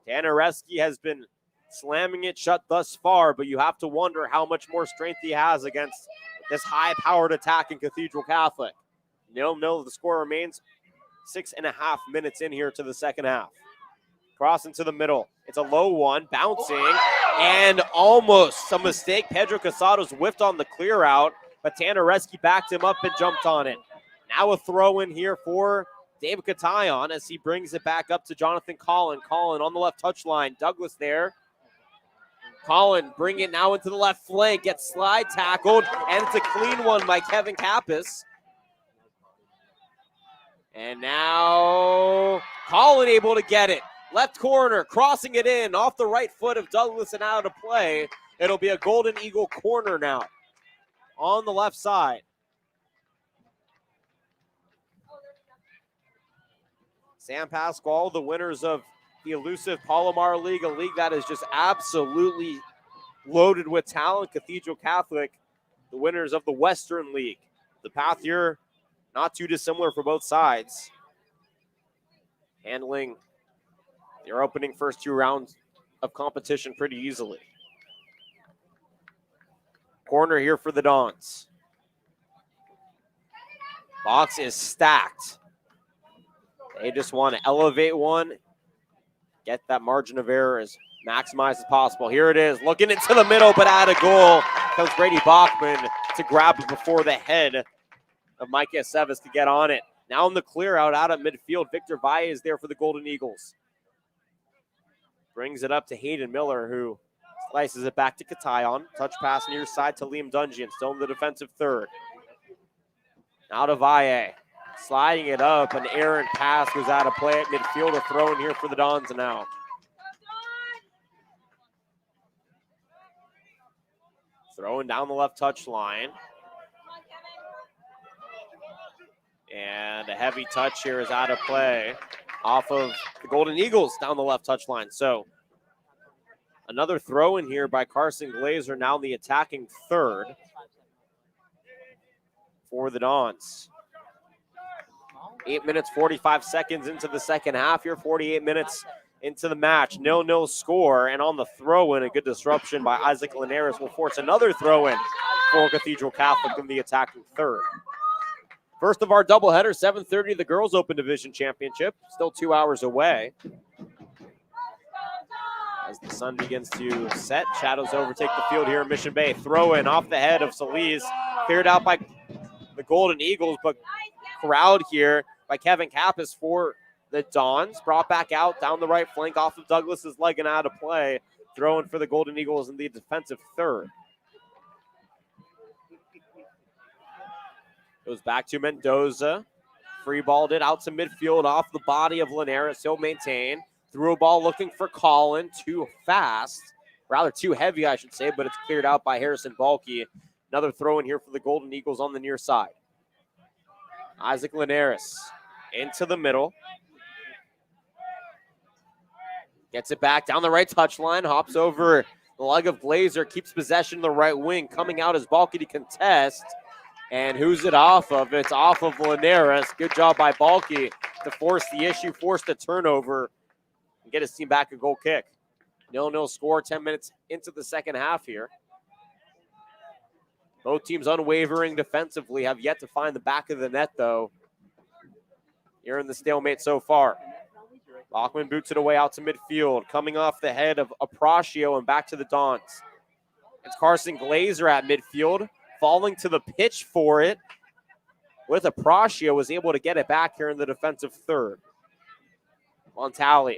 Tanner Reski has been slamming it shut thus far, but you have to wonder how much more strength he has against this high-powered attack in Cathedral Catholic. 0-0, the score remains 6.5 minutes in here to the second half. Cross into the middle. It's a low one, bouncing, and almost a mistake. Pedro Casado's whiffed on the clear out, but Tanner Reski backed him up and jumped on it. Now a throw in here for David Katayan as he brings it back up to Jonathan Collin. Collin on the left touchline. Douglas there. Collin bring it now into the left flank. Gets slide tackled, and it's a clean one by Kevin Kappas. And now Collin able to get it. Left corner, crossing it in off the right foot of Douglas and out of play. It'll be a Golden Eagle corner now on the left side. San Pasqual, the winners of the elusive Palomar League, a league that is just absolutely loaded with talent. Cathedral Catholic, the winners of the Western League. The path here not too dissimilar for both sides. Handling their opening first 2 rounds of competition pretty easily. Corner here for the Dons. Box is stacked. They just want to elevate one, get that margin of error as maximized as possible. Here it is, looking into the middle, but out of goal. Comes Brady Bachman to grab it before the head of Mike Aceves to get on it. Now in the clear out at midfield, Victor Valle is there for the Golden Eagles. Brings it up to Hayden Miller, who slices it back to Katayan. Touch pass near side to Liam Dungeon, still in the defensive third. Now to Valle. Sliding it up, an errant pass was out of play at midfield. A throw in here for the Dons now. Throwing down the left touch line. And a heavy touch here is out of play off of the Golden Eagles down the left touch line. So another throw in here by Carson Glazer, now the attacking third for the Dons. 8 minutes, 45 seconds into the second half here, 48 minutes into the match. 0-0 score, and on the throw-in, a good disruption by Isaac Linares will force another throw-in for Cathedral Catholic in the attacking third. First of our doubleheader, 7:30, the Girls Open Division Championship, still 2 hours away. As the sun begins to set, shadows overtake the field here in Mission Bay. Throw-in off the head of Solis, cleared out by the Golden Eagles, but corralled here by Kevin Kappas for the Dons. Brought back out down the right flank off of Douglas's leg and out of play. Throwing for the Golden Eagles in the defensive third. Goes back to Mendoza. Free balled it out to midfield off the body of Linares. He'll maintain. Threw a ball looking for Collin. Too fast. Rather too heavy, I should say, but it's cleared out by Harrison Balke. Another throw in here for the Golden Eagles on the near side. Isaac Linares into the middle. Gets it back down the right touchline. Hops over the leg of Glazer. Keeps possession of the right wing. Coming out as Balke to contest. And who's it off of? It's off of Linares. Good job by Balke to force the issue, force the turnover, and get his team back a goal kick. 0-0 score, 10 minutes into the second half here. Both teams unwavering defensively, have yet to find the back of the net, though, here in the stalemate so far. Bachman boots it away out to midfield, coming off the head of Apratio and back to the Dons. It's Carson Glazer at midfield, falling to the pitch for it. With Apratio, was able to get it back here in the defensive third. Montali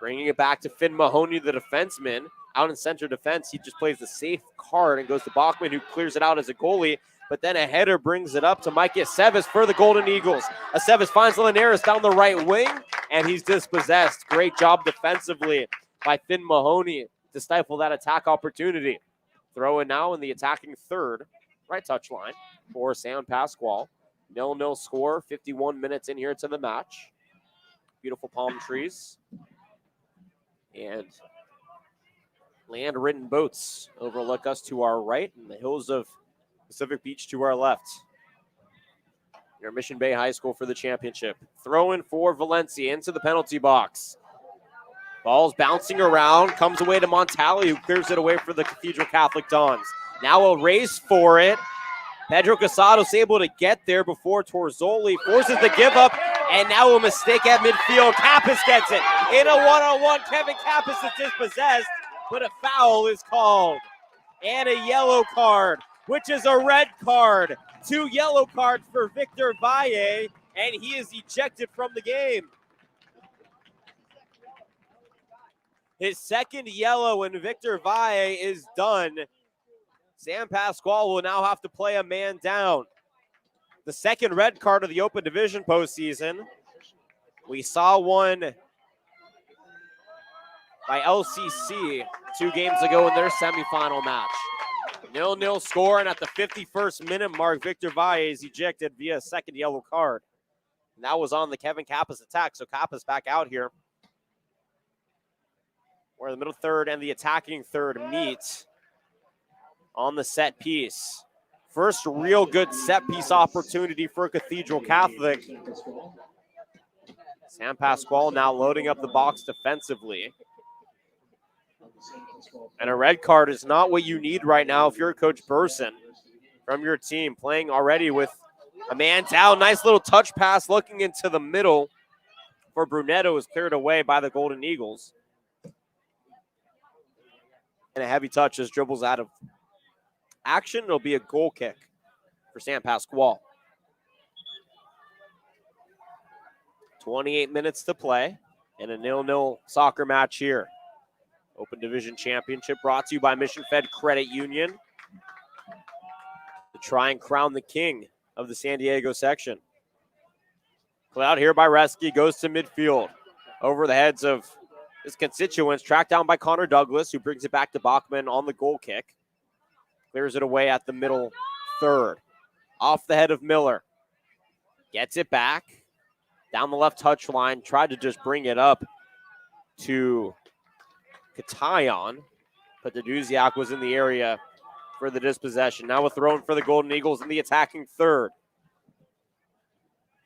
bringing it back to Finn Mahoney, the defenseman. Out in center defense, he just plays the safe card and goes to Bachman, who clears it out as a goalie. But then a header brings it up to Mike Aceves for the Golden Eagles. Aceves finds Linares down the right wing, and he's dispossessed. Great job defensively by Finn Mahoney to stifle that attack opportunity. Throw in now in the attacking third, right touch line for Sam Pasqual. 0-0 score, 51 minutes in here to the match. Beautiful palm trees. And land-ridden boats overlook us to our right and the hills of Pacific Beach to our left. Your Mission Bay High School for the championship. Throw in for Valencia into the penalty box. Ball's bouncing around, comes away to Montali, who clears it away for the Cathedral Catholic Dons. Now a race for it. Pedro Casado's able to get there before Torzoli forces the give up, and now a mistake at midfield. Kappas gets it. In a one-on-one, Kevin Kappas is dispossessed, but a foul is called. And a yellow card, which is a red card. 2 yellow cards for Victor Valle, and he is ejected from the game. His second yellow, and Victor Valle is done. Sam Pasqual will now have to play a man down. The second red card of the Open Division postseason. We saw one by LCC 2 games ago in their semifinal match. 0-0 score, and at the 51st minute mark, Victor Valle is ejected via a second yellow card. And that was on the Kevin Kappas attack, so Kappas back out here, where the middle third and the attacking third meet on the set piece. First real good set piece opportunity for Cathedral Catholic. Sam Pasqual now loading up the box defensively. And a red card is not what you need right now if you're Coach Burson from your team, playing already with a man down. Nice little touch pass looking into the middle for Brunetto, is cleared away by the Golden Eagles. And a heavy touch as dribbles out of action. It'll be a goal kick for Sam Pasqual. 28 minutes to play in a 0-0 soccer match here. Open Division Championship brought to you by Mission Fed Credit Union to try and crown the king of the San Diego section. Put out here by Reski, goes to midfield. Over the heads of his constituents, tracked down by Connor Douglas, who brings it back to Bachman on the goal kick. Clears it away at the middle third. Off the head of Miller. Gets it back. Down the left touch line. Tried to just bring it up to Katayan. But Duziak was in the area for the dispossession. Now a throw in for the Golden Eagles in the attacking third.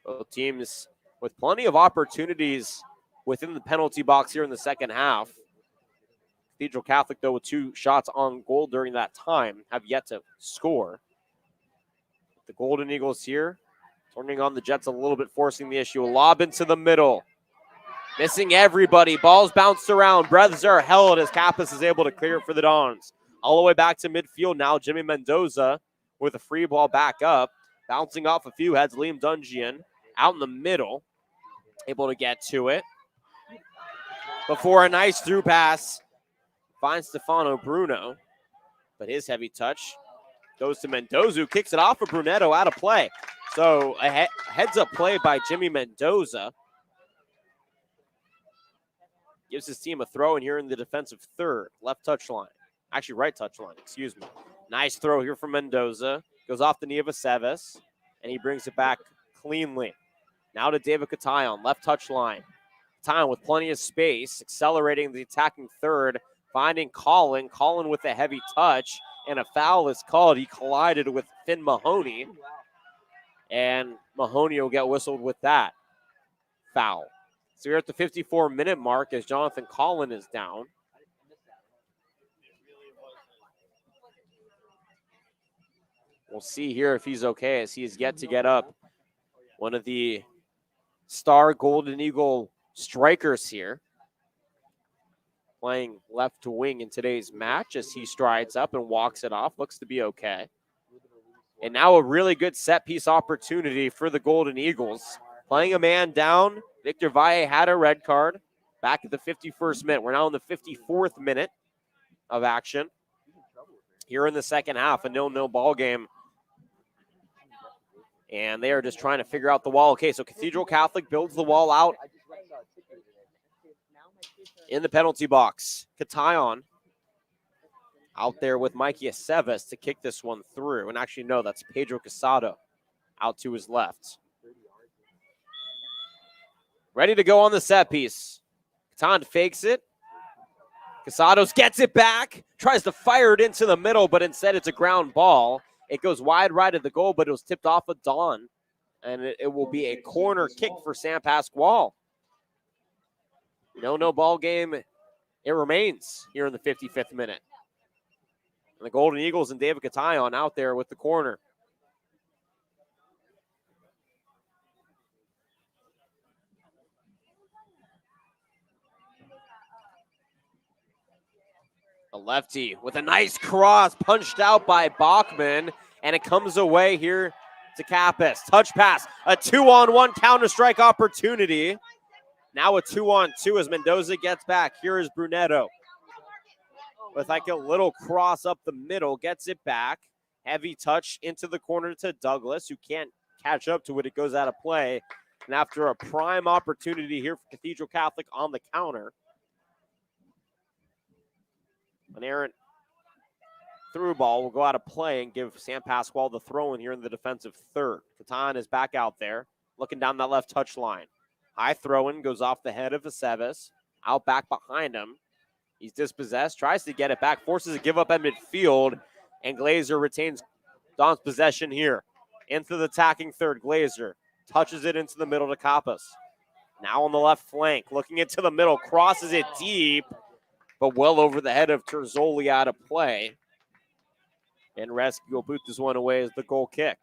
Both teams with plenty of opportunities within the penalty box here in the second half. Cathedral Catholic, though, with 2 shots on goal during that time, have yet to score. The Golden Eagles here turning on the Jets a little bit, forcing the issue. A lob into the middle. Missing everybody. Balls bounced around. Breaths are held as Kappas is able to clear it for the Dons. All the way back to midfield now. Jimmy Mendoza with a free ball back up. Bouncing off a few heads. Liam Dungian out in the middle. Able to get to it. Before a nice through pass. Finds Stefano Bruno. But his heavy touch goes to Mendoza, who kicks it off of Brunetto out of play. So a heads-up play by Jimmy Mendoza. Gives his team a throw in here in the defensive third. Left touchline. Actually, right touchline, excuse me. Nice throw here from Mendoza. Goes off the knee of Aceves, and he brings it back cleanly. Now to David Katayan, left touchline. Katayan with plenty of space, accelerating the attacking third, finding Colin. Colin with a heavy touch, and a foul is called. He collided with Finn Mahoney, and Mahoney will get whistled with that foul. So we're at the 54-minute mark as Jonathan Collin is down. We'll see here if he's okay, as he has yet to get up. One of the star Golden Eagle strikers here, playing left wing in today's match as he strides up and walks it off. Looks to be okay. And now a really good set piece opportunity for the Golden Eagles. Playing a man down. Victor Valle had a red card back at the 51st minute. We're now in the 54th minute of action here in the second half. A 0-0 ball game. And they are just trying to figure out the wall. Okay, so Cathedral Catholic builds the wall out in the penalty box. Katayan out there with Mikey Aceves to kick this one through. And actually, no, that's Pedro Casado out to his left. Ready to go on the set piece. Katayan fakes it. Casados gets it back. Tries to fire it into the middle, but instead it's a ground ball. It goes wide right of the goal, but it was tipped off of Don. And it will be a corner kick for San Pasqual. 0-0 ball game. It remains here in the 55th minute. And the Golden Eagles and David Katayan out there with the corner. A lefty with a nice cross punched out by Bachman, and it comes away here to Kappas. Touch pass, a 2-on-1 counter-strike opportunity. Now a 2-on-2 as Mendoza gets back. Here is Brunetto with like a little cross up the middle, gets it back. Heavy touch into the corner to Douglas, who can't catch up to it. It goes out of play. And after a prime opportunity here for Cathedral Catholic on the counter, an errant through ball will go out of play and give San Pasqual the throw in here in the defensive third. Katayan is back out there, looking down that left touch line. High throw in, goes off the head of Aceves. Out back behind him. He's dispossessed, tries to get it back, forces a give up at midfield, and Glazer retains Don's possession here. Into the attacking third, Glazer touches it into the middle to Kappas. Now on the left flank, looking into the middle, crosses it deep, but well over the head of Terzoli out of play. And Rescue will boot this one away as the goal kick.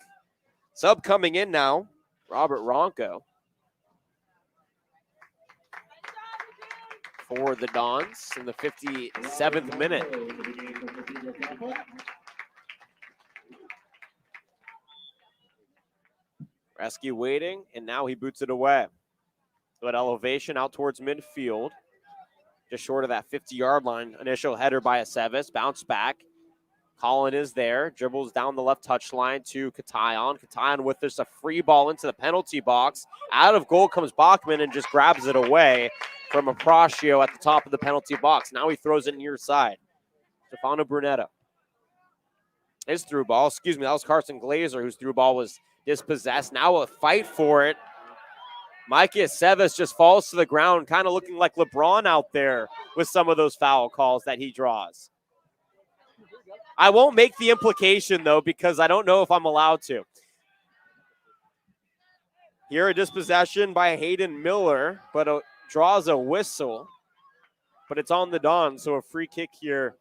Sub coming in now, Robert Ronco for the Dons in the 57th minute. Rescue waiting, and now he boots it away. Good elevation out towards midfield. Just short of that 50-yard line. Initial header by Aceves. Bounce back. Colin is there. Dribbles down the left touchline to Katayan. Katayan with just a free ball into the penalty box. Out of goal comes Bachman and just grabs it away from Approcio at the top of the penalty box. Now he throws it near side. Stefano Brunetto. His through ball, excuse me, that was Carson Glazer, whose through ball was dispossessed. Now a fight for it. Micah Seves just falls to the ground, kind of looking like LeBron out there with some of those foul calls that he draws. I won't make the implication, though, because I don't know if I'm allowed to. Here, a dispossession by Hayden Miller, but draws a whistle. But it's on the Dons, so a free kick here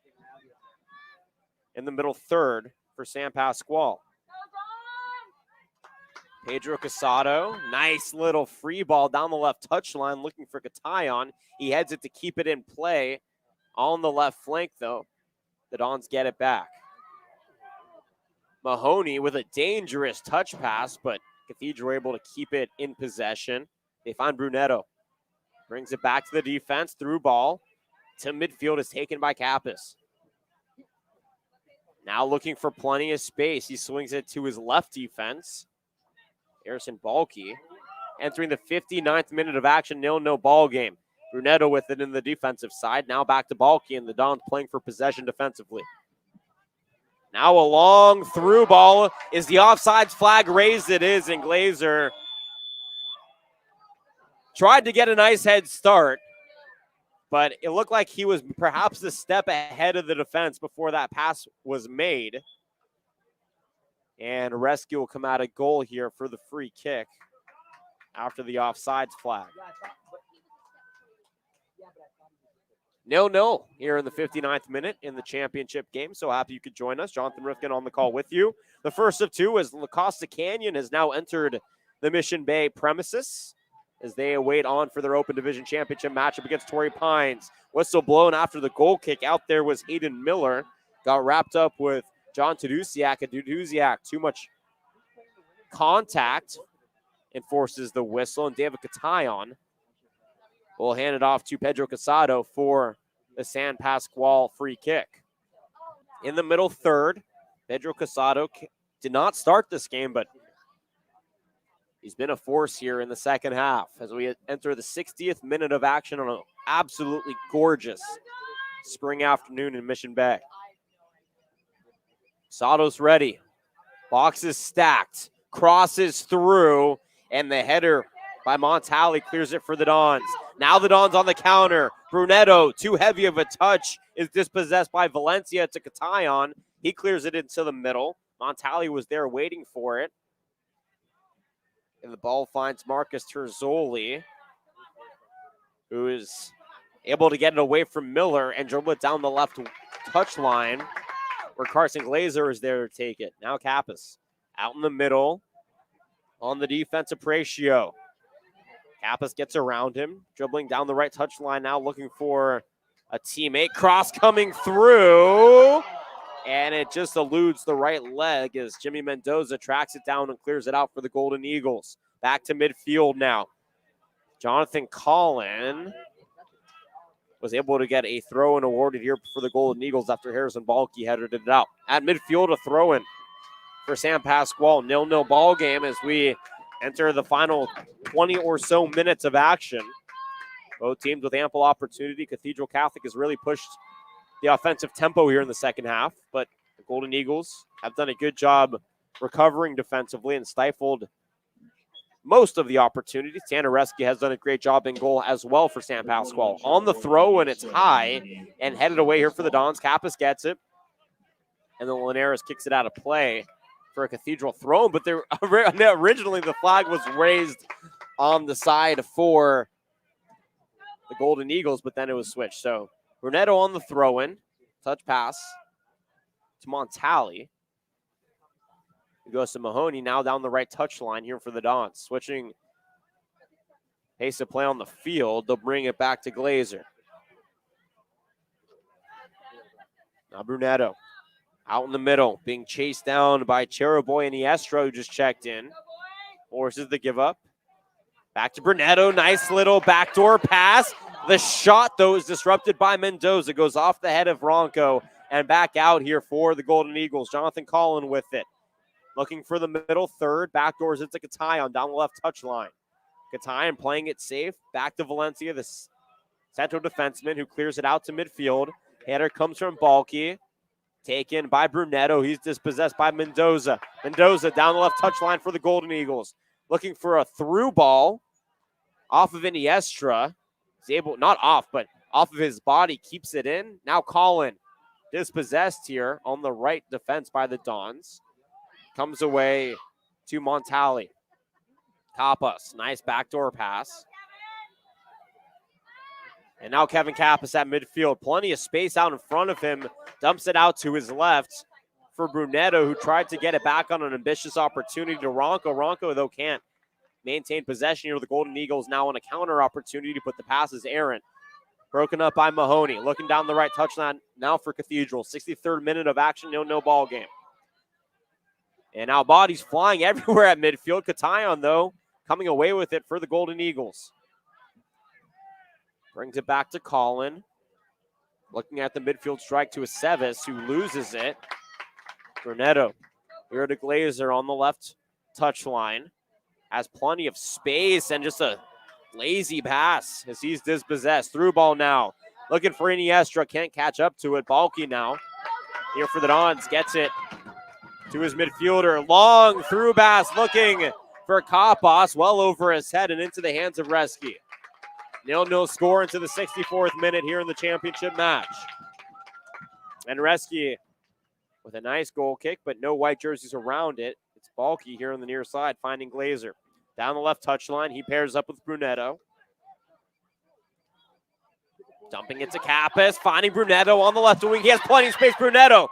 in the middle third for San Pasqual. Pedro Casado, nice little free ball down the left touchline, looking for Catayon. He heads it to keep it in play on the left flank, though. The Dons get it back. Mahoney with a dangerous touch pass, but Cathedral able to keep it in possession. They find Brunetto. Brings it back to the defense. Through ball to midfield is taken by Kappas. Now looking for plenty of space. He swings it to his left defense. Harrison Balke entering the 59th minute of action, 0-0 ball game. Brunetto with it in the defensive side. Now back to Balke, and the Dons playing for possession defensively. Now a long through ball. Is the offsides flag raised? It is, and Glazer tried to get a nice head start, but it looked like he was perhaps a step ahead of the defense before that pass was made. And a rescue will come out of goal here for the free kick after the offsides flag. 0-0 here in the 59th minute in the championship game. So happy you could join us. Jonathan Rifkin on the call with you. The first of two as La Costa Canyon has now entered the Mission Bay premises as they await on for their Open Division Championship matchup against Torrey Pines. Whistle blown after the goal kick. Out there was Hayden Miller. Got wrapped up with John Tadusiak. Too much contact enforces the whistle. And David Catayon will hand it off to Pedro Casado for the San Pasqual free kick. In the middle third, Pedro Casado did not start this game, but he's been a force here in the second half as we enter the 60th minute of action on an absolutely gorgeous spring afternoon in Mission Bay. Casado's ready. Box is stacked. Crosses through, and the header by Montali clears it for the Dons. Now the Dons on the counter. Brunetto, too heavy of a touch, is dispossessed by Valencia to Catayon. He clears it into the middle. Montali was there waiting for it. And the ball finds Marcus Terzoli, who is able to get it away from Miller and dribble it down the left touchline, where Carson Glazer is there to take it. Now Kappas out in the middle on the defensive ratio. Kappas gets around him, dribbling down the right touchline now, looking for a teammate. Cross coming through, and it just eludes the right leg as Jimmy Mendoza tracks it down and clears it out for the Golden Eagles. Back to midfield now. Jonathan Collin was able to get a throw-in awarded here for the Golden Eagles after Harrison Balke headed it out. At midfield, a throw-in for San Pasqual. 0-0 ball game as we enter the final 20 or so minutes of action. Both teams with ample opportunity. Cathedral Catholic has really pushed the offensive tempo here in the second half, but the Golden Eagles have done a good job recovering defensively and stifled most of the opportunities. Tanner Reske has done a great job in goal as well for San Pasqual. On the throw, and it's high and headed away here for the Dons. Kappas gets it, and then Linares kicks it out of play for a Cathedral throw, but originally the flag was raised on the side for the Golden Eagles, but then it was switched. So Brunetto on the throw-in, touch pass to Montali. It goes to Mahoney now down the right touchline here for the Dons. Switching pace of play on the field, they'll bring it back to Glazer. Now Brunetto out in the middle, being chased down by Cheroboy and Iestro, who just checked in. Forces the give up. Back to Brunetto. Nice little backdoor pass. The shot, though, is disrupted by Mendoza. Goes off the head of Ronco and back out here for the Golden Eagles. Jonathan Collin with it. Looking for the middle third. Backdoors into Catayon down the left touchline. Catayon playing it safe. Back to Valencia, the central defenseman who clears it out to midfield. Header comes from Balke taken by Brunetto. He's dispossessed by Mendoza. Mendoza down the left touchline for the Golden Eagles. Looking for a through ball off of Iniestra. He's able, not off, but off of his body, keeps it in. Now Colin dispossessed here on the right defense by the Dons. Comes away to Montali. Kappas, nice backdoor pass. And now Kevin Kappas at midfield. Plenty of space out in front of him. Dumps it out to his left for Brunetto, who tried to get it back on an ambitious opportunity to Ronco. Ronco, though, can't maintain possession here. The Golden Eagles now on a counter opportunity, but the pass is errant. Broken up by Mahoney. Looking down the right touchline now for Cathedral. 63rd minute of action, no ball game. And now bodies flying everywhere at midfield. Katayan, though, coming away with it for the Golden Eagles. Brings it back to Colin. Looking at the midfield strike to Aceves, who loses it. Brunetto here to Glazer on the left touchline. Has plenty of space and just a lazy pass as he's dispossessed. Through ball now. Looking for Iniestra. Can't catch up to it. Balky now. Here for the Dons. Gets it to his midfielder. Long through pass looking for Kappas. Well over his head and into the hands of Reski. 0-0 score into the 64th minute here in the championship match. And Reski with a nice goal kick, but no white jerseys around it. It's Balky here on the near side, finding Glazer. Down the left touchline, he pairs up with Brunetto. Dumping it to Kappas, finding Brunetto on the left wing. He has plenty of space, Brunetto.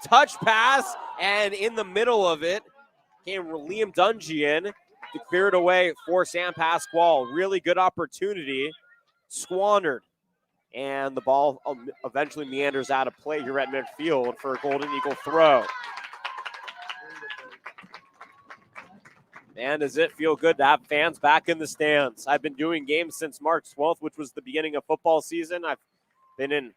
Touch pass, and in the middle of it came Liam Dungian to clear it away for San Pasqual. Really good opportunity, squandered. And the ball eventually meanders out of play here at midfield for a Golden Eagle throw. Man, does it feel good to have fans back in the stands. I've been doing games since March 12th, which was the beginning of football season. I've been in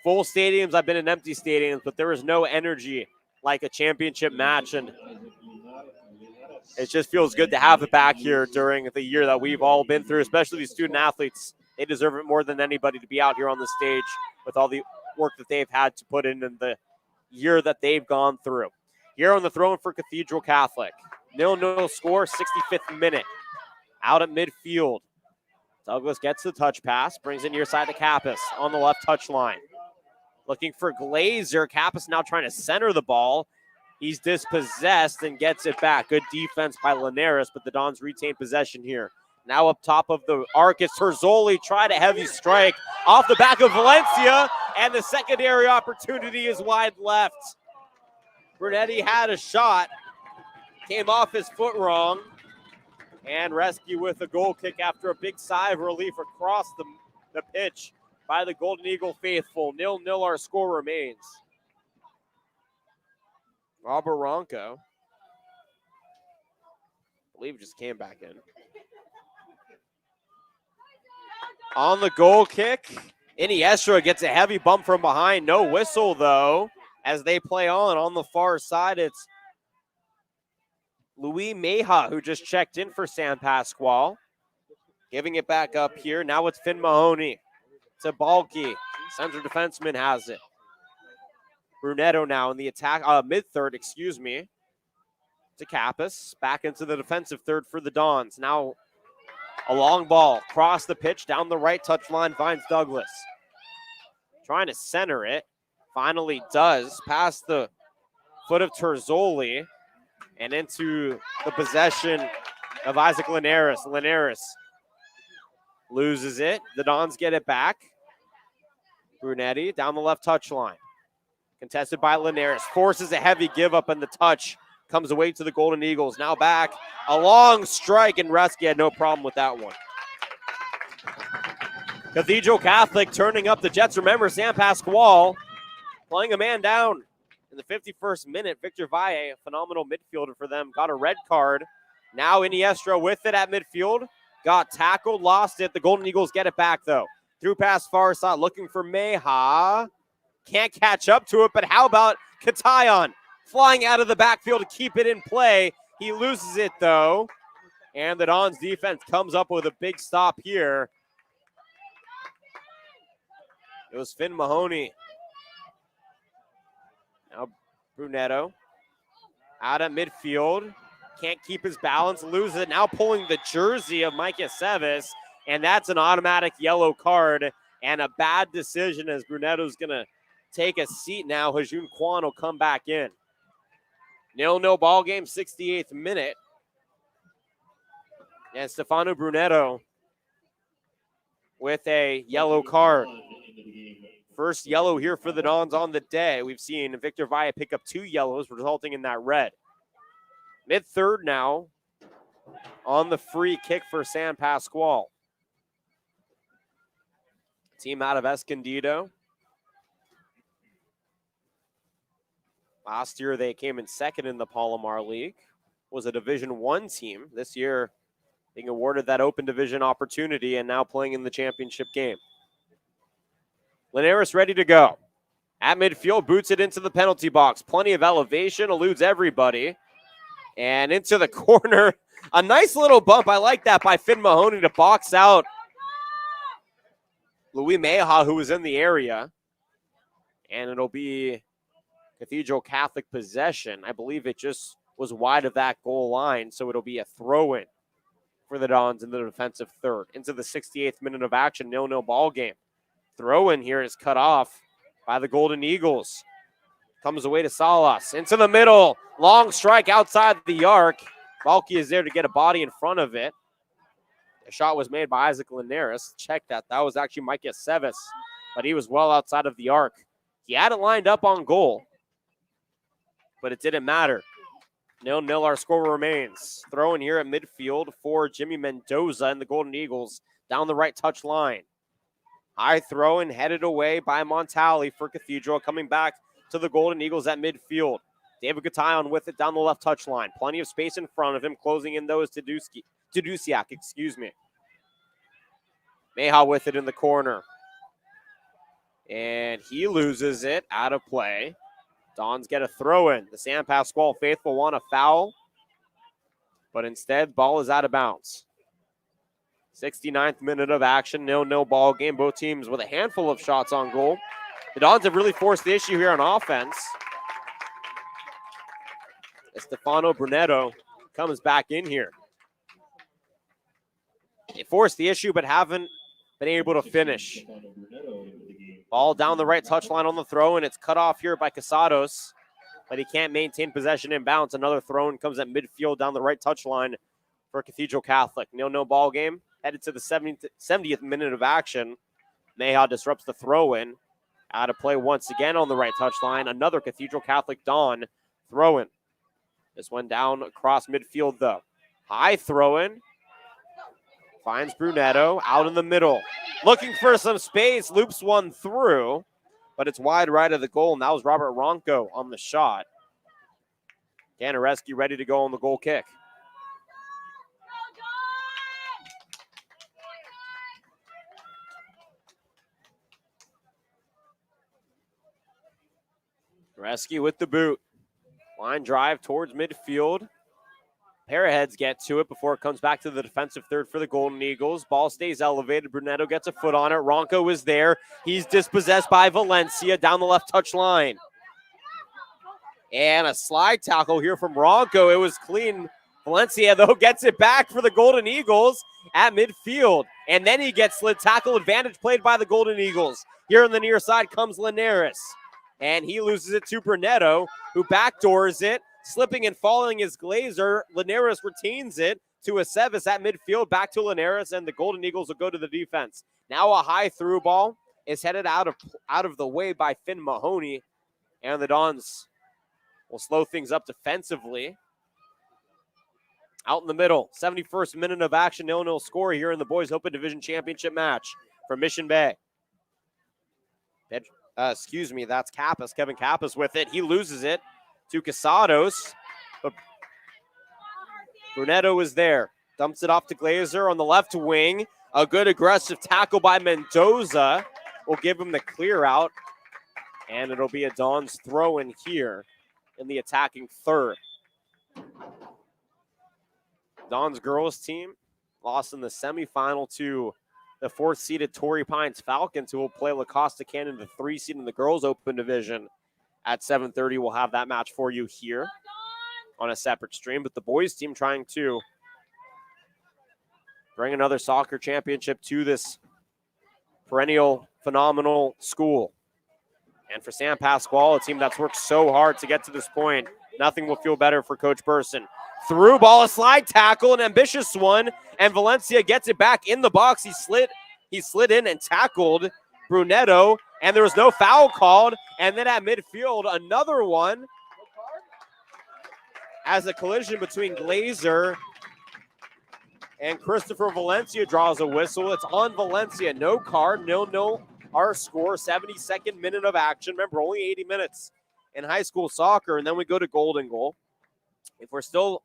full stadiums, I've been in empty stadiums, but there is no energy like a championship match, and it just feels good to have it back here during the year that we've all been through, especially these student athletes. They deserve it more than anybody to be out here on the stage with all the work that they've had to put in the year that they've gone through. Here on the throne for Cathedral Catholic. 0-0 score, 65th minute. Out at midfield. Douglas gets the touch pass, brings it near side to Kappas on the left touchline. Looking for Glazer. Kappas now trying to center the ball. He's dispossessed and gets it back. Good defense by Linares, but the Dons retain possession here. Now up top of the arc is Terzoli. Tried a heavy strike off the back of Valencia, and the secondary opportunity is wide left. Brunetti had a shot, came off his foot wrong, and rescue with a goal kick after a big sigh of relief across the pitch by the Golden Eagle faithful. 0-0 our score remains. Robert Ronco, I believe, just came back in. On the goal kick, Iniestra gets a heavy bump from behind. No whistle, though, as they play on the far side. It's Louis Meja, who just checked in for San Pasqual. Giving it back up here. Now it's Finn Mahoney to Balky. Center defenseman has it. Brunetto now in the attack, mid-third, excuse me, to Kappas. Back into the defensive third for the Dons. Now a long ball across the pitch, down the right touchline, finds Douglas. Trying to center it. Finally does. Past the foot of Terzoli and into the possession of Isaac Linares. Linares loses it. The Dons get it back. Brunetti down the left touchline. Contested by Linares. Forces a heavy give up, and the touch comes away to the Golden Eagles. Now back. A long strike, and Reski had no problem with that one. Cathedral Catholic turning up the Jets. Remember, San Pasqual playing a man down in the 51st minute. Victor Valle, a phenomenal midfielder for them, got a red card. Now Iniestra with it at midfield. Got tackled, lost it. The Golden Eagles get it back, though. Through past far side, looking for Meja. Can't catch up to it, but how about Katayan flying out of the backfield to keep it in play? He loses it, though, and the Dons defense comes up with a big stop here. It was Finn Mahoney Brunetto out at midfield. Can't keep his balance, loses it. Now pulling the jersey of Micah Sevis, and that's an automatic yellow card and a bad decision as Brunetto's going to take a seat now. Hajun Kwan will come back in. 0-0 ball game, 68th minute. And Stefano Brunetto with a yellow card. First yellow here for the Dons on the day. We've seen Victor Villa pick up 2 yellows, resulting in that red. Mid-third now on the free kick for San Pasqual. Team out of Escondido. Last year they came in second in the Palomar League. Was a Division I team. This year being awarded that open division opportunity and now playing in the championship game. Linares ready to go. At midfield, boots it into the penalty box. Plenty of elevation, eludes everybody. And into the corner. A nice little bump. I like that by Finn Mahoney to box out Louis Meja, who was in the area. And it'll be Cathedral Catholic possession. I believe it just was wide of that goal line, so it'll be a throw-in for the Dons in the defensive third. Into the 68th minute of action, 0-0 ball game. Throw-in here is cut off by the Golden Eagles. Comes away to Salas. Into the middle. Long strike outside the arc. Balky is there to get a body in front of it. The shot was made by Isaac Linares. Check that. That was actually Micah Sevis, but he was well outside of the arc. He had it lined up on goal, but it didn't matter. 0-0 our score remains. Throw in here at midfield for Jimmy Mendoza and the Golden Eagles down the right touch line. High throw in headed away by Montali for Cathedral. Coming back to the Golden Eagles at midfield. David Gatayon with it down the left touch line. Plenty of space in front of him. Closing in those to Dusiak, Meja with it in the corner. And he loses it out of play. Dons get a throw in. The San Pasqual faithful want a foul, but instead ball is out of bounds. 69th minute of action, 0-0 ball game. Both teams with a handful of shots on goal. The Dons have really forced the issue here on offense. Stefano Brunetto comes back in here. They forced the issue but haven't been able to finish. Ball down the right touchline on the throw, and it's cut off here by Casados, but he can't maintain possession inbounds. Another throw in comes at midfield down the right touchline for Cathedral Catholic. 0-0 ball game. Headed to the 70th minute of action. Meja disrupts the throw in. Out of play once again on the right touchline. Another Cathedral Catholic Don throw in. This one down across midfield though. High throw in. Finds Brunetto out in the middle. Looking for some space. Loops one through. But it's wide right of the goal. And that was Robert Ronco on the shot. Ganareski ready to go on the goal kick. Rescue with the boot. Line drive towards midfield. Pair of heads get to it before it comes back to the defensive third for the Golden Eagles. Ball stays elevated. Brunetto gets a foot on it. Ronco is there. He's dispossessed by Valencia down the left touch line. And a slide tackle here from Ronco. It was clean. Valencia, though, gets it back for the Golden Eagles at midfield. And then he gets slid tackle. Advantage played by the Golden Eagles. Here on the near side comes Linares. And he loses it to Brunetto, who backdoors it. Slipping and falling is Glazer. Linares retains it to Aceves at midfield. Back to Linares, and the Golden Eagles will go to the defense. Now a high through ball is headed out of the way by Finn Mahoney. And the Dons will slow things up defensively. Out in the middle, 71st minute of action, 0-0 score here in the Boys Open Division Championship match for Mission Bay. That's Kappas. Kevin Kappas with it. He loses it to Casados, but Brunetto is there. Dumps it off to Glazer on the left wing. A good aggressive tackle by Mendoza will give him the clear out, and it'll be a Dons throw in here in the attacking third. Dons girls team lost in the semifinal to the 4th-seeded Torrey Pines Falcons, who will play La Costa Cannon, the 3 seed in the girls' open division at 7:30. We'll have that match for you here on a separate stream. But the boys team trying to bring another soccer championship to this perennial phenomenal school. And for San Pasqual, a team that's worked so hard to get to this point, nothing will feel better for Coach Burson. Through ball, a slide tackle, an ambitious one, and Valencia gets it back in the box. He slid in and tackled Brunetto, and there was no foul called. And then at midfield, another one as a collision between Glazer and Christopher Valencia draws a whistle. It's on Valencia. No card, 0-0 our score, 72nd minute of action. Remember, only 80 minutes in high school soccer, and then we go to golden goal. If we're still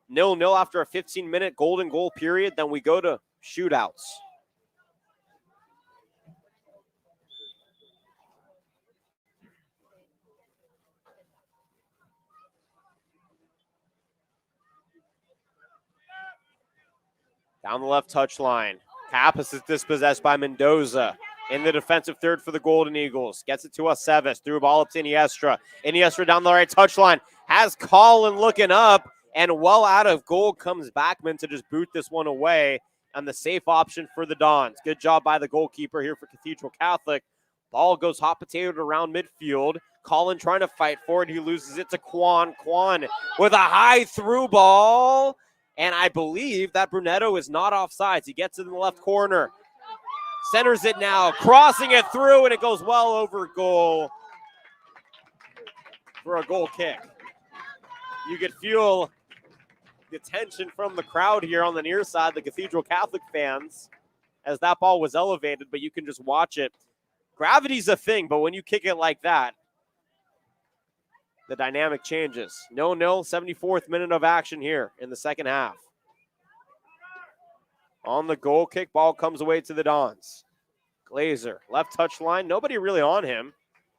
0-0 after a 15-minute golden goal period, then we go to shootouts. Down the left touchline. Pappas is dispossessed by Mendoza. In the defensive third for the Golden Eagles. Gets it to Aceves. Through a ball up to Iniestra. Iniestra down the right touchline. Has Colin looking up. And well out of goal comes Backman to just boot this one away. And the safe option for the Dons. Good job by the goalkeeper here for Cathedral Catholic. Ball goes hot potatoed around midfield. Colin trying to fight for it. He loses it to Quan. Quan with a high through ball. And I believe that Brunetto is not offsides. He gets it in the left corner. Centers it now, crossing it through, and it goes well over goal for a goal kick. You could feel the tension from the crowd here on the near side, the Cathedral Catholic fans, as that ball was elevated, but you can just watch it. Gravity's a thing, but when you kick it like that, the dynamic changes. 0-0, 74th minute of action here in the second half. On the goal kick, ball comes away to the Dons. Glazer, left touch line, nobody really on him.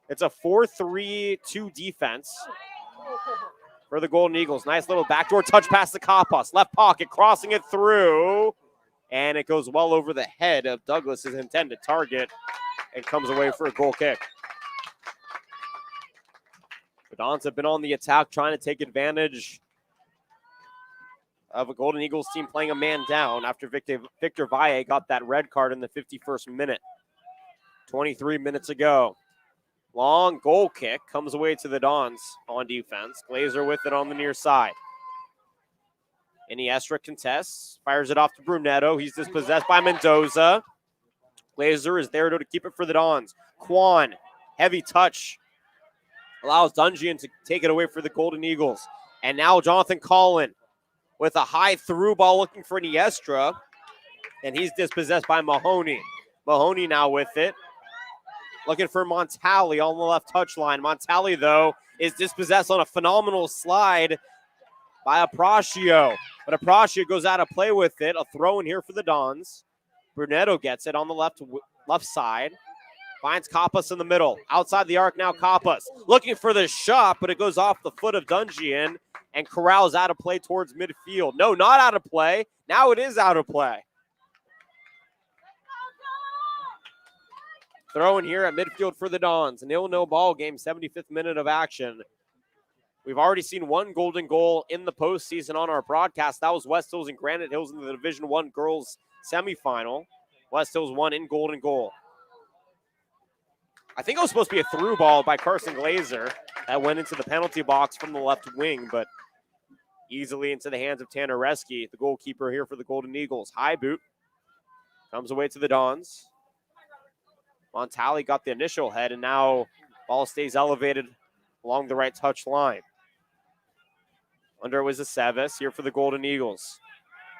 It's a 4-3-2 defense for the Golden Eagles. Nice little backdoor touch pass to Kapas. Left pocket, crossing it through. And it goes well over the head of Douglas's intended target. And comes away for a goal kick. The Dons have been on the attack, trying to take advantage of a Golden Eagles team playing a man down after Victor Valle got that red card in the 51st minute. 23 minutes ago. Long goal kick comes away to the Dons on defense. Glazer with it on the near side. Iniestra contests, fires it off to Brunetto. He's dispossessed by Mendoza. Glazer is there to keep it for the Dons. Quan, heavy touch, allows Dungeon to take it away for the Golden Eagles. And now Jonathan Collin with a high through ball looking for Iniestra. And he's dispossessed by Mahoney. Mahoney now with it. Looking for Montali on the left touchline. Montali, though, is dispossessed on a phenomenal slide by Apratio. But Apratio goes out of play with it. A throw in here for the Dons. Brunetto gets it on the left side. Finds Kapas in the middle. Outside the arc now, Kapas. Looking for the shot, but it goes off the foot of Dungeon and corrals out of play towards midfield. No, not out of play. Now it is out of play. Throw in here at midfield for the Dons. A 0-0 ball game, 75th minute of action. We've already seen one golden goal in the postseason on our broadcast. That was West Hills and Granite Hills in the Division I girls semifinal. West Hills won in golden goal. I think it was supposed to be a through ball by Carson Glazer that went into the penalty box from the left wing, but easily into the hands of Tanner Reski, the goalkeeper here for the Golden Eagles. High boot. Comes away to the Dons. Montali got the initial head, and now ball stays elevated along the right touch line. Under it was Aceves here for the Golden Eagles.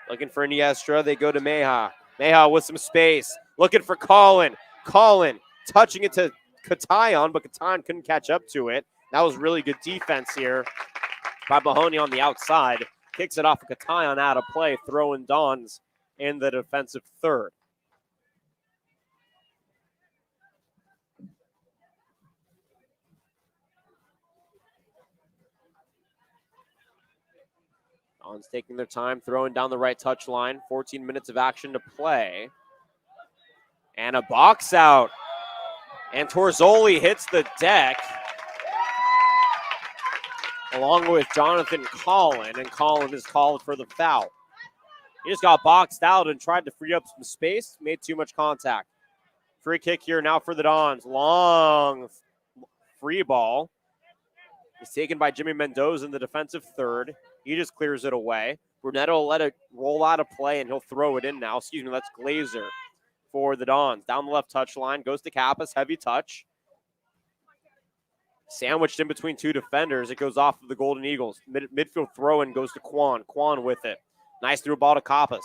Looking for Iniestra. They go to Meja. Meja with some space. Looking for Colin. Colin touching it to Katayan, but Katayan couldn't catch up to it. That was really good defense here by Mahoney on the outside. Kicks it off of Katayan out of play, throwing Dons in the defensive third. Dons taking their time, throwing down the right touch line. 14 minutes of action to play. And a box out. And Torzoli hits the deck. along with Jonathan Collin, and Collin is called for the foul. He just got boxed out and tried to free up some space, made too much contact. Free kick here now for the Dons. Long free ball. It's taken by Jimmy Mendoza in the defensive third. He just clears it away. Brunetto will let it roll out of play, and he'll throw it in now. Excuse me, that's Glazer for the Dons. Down the left touch line, goes to Kappas, heavy touch. Sandwiched in between two defenders. It goes off of the Golden Eagles. Midfield throw-in goes to Quan. Quan with it. Nice through ball to Kappas.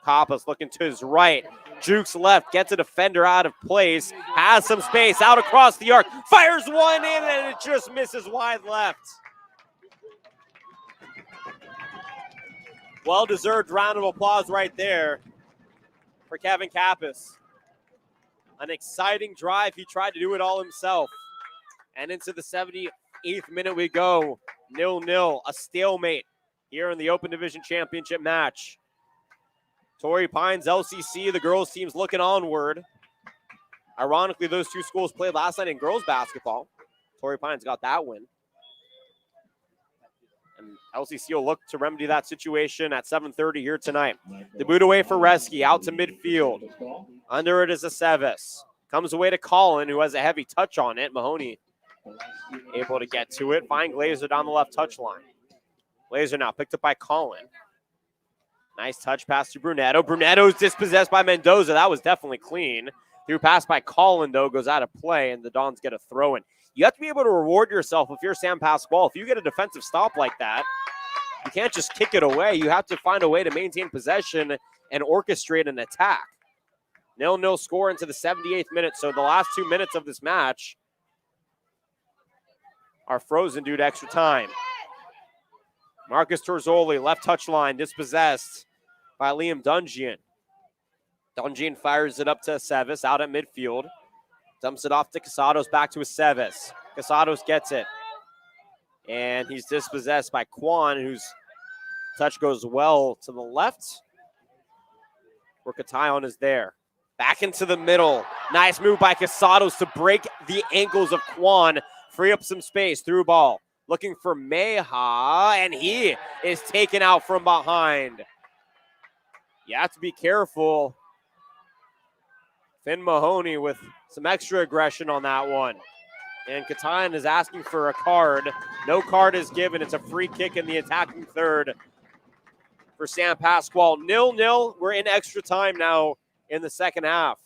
Kappas looking to his right. Jukes left, gets a defender out of place. Has some space out across the arc. Fires one in, and it just misses wide left. Well-deserved round of applause right there for Kevin Kappas. An exciting drive. He tried to do it all himself. And into the 78th minute we go. 0-0, a stalemate here in the Open Division Championship match. Torrey Pines, LCC, the girls team's looking onward. Ironically, those two schools played last night in girls basketball. Torrey Pines got that win. And LCC will look to remedy that situation at 7:30 here tonight. The boot away for Reski, out to midfield. Under it is Aceves. Comes away to Collin, who has a heavy touch on it. Mahoney able to get to it. Find Glazer down the left touch line. Glazer now picked up by Collin. Nice touch pass to Brunetto. Brunetto's dispossessed by Mendoza. That was definitely clean. Through pass by Collin, though, goes out of play, and the Dons get a throw in. You have to be able to reward yourself if you're Sam Pasqual. If you get a defensive stop like that, you can't just kick it away. You have to find a way to maintain possession and orchestrate an attack. 0-0 score into the 78th minute, so the last 2 minutes of this match are frozen due to extra time. Marcus Torzoli, left touch line, dispossessed by Liam Dungeon. Dungeon fires it up to Aceves out at midfield. Dumps it off to Casados, back to Aceves. Casados gets it. And he's dispossessed by Quan, whose touch goes well to the left. Where Katayon is there. Back into the middle. Nice move by Casados to break the ankles of Quan. Free up some space. Through ball. Looking for Meha, and he is taken out from behind. You have to be careful. Finn Mahoney with some extra aggression on that one. And Katayan is asking for a card. No card is given. It's a free kick in the attacking third for Sam Pasqual. 0-0. We're in extra time now in the second half.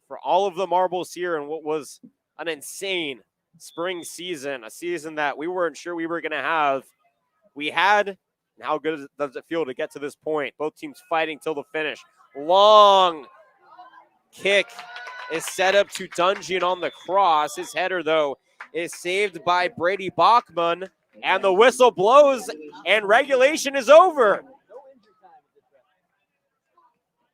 For all of the marbles here in what was an insane spring season, a season that we weren't sure we were going to have. We had, and how good does it feel to get to this point? Both teams fighting till the finish. Long kick is set up to Dungeon on the cross. His header, though, is saved by Brady Bachman, and the whistle blows, and regulation is over.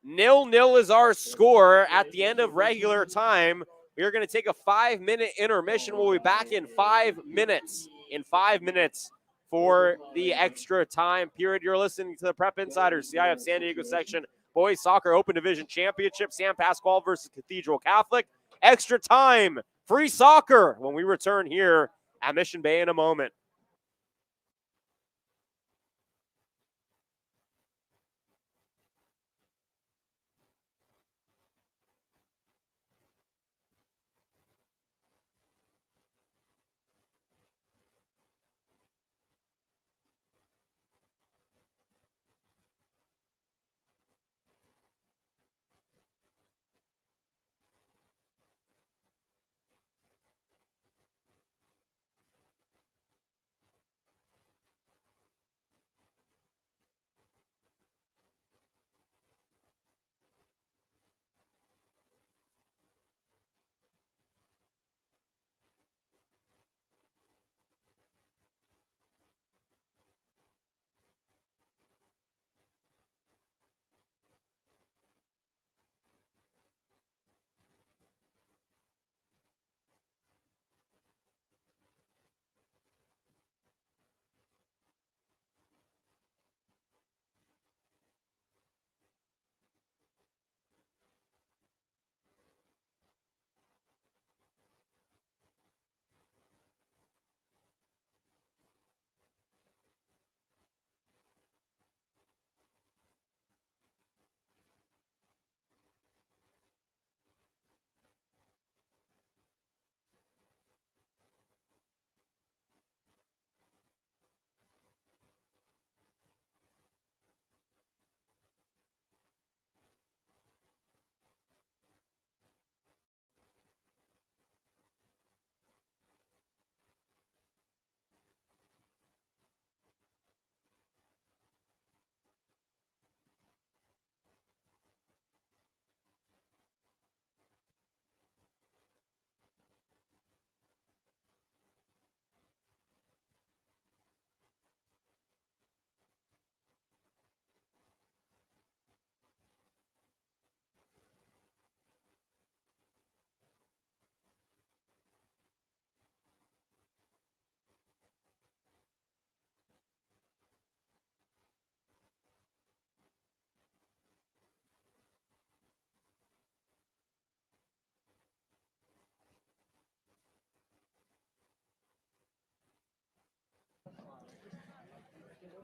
0-0 is our score at the end of regular time. We are going to take a 5-minute intermission. We'll be back in 5 minutes. In 5 minutes for the extra time period. You're listening to the Prep Insiders, CIF San Diego section Boys Soccer Open Division Championship. Sam Pasqual versus Cathedral Catholic. Extra time. Free soccer when we return here at Mission Bay in a moment.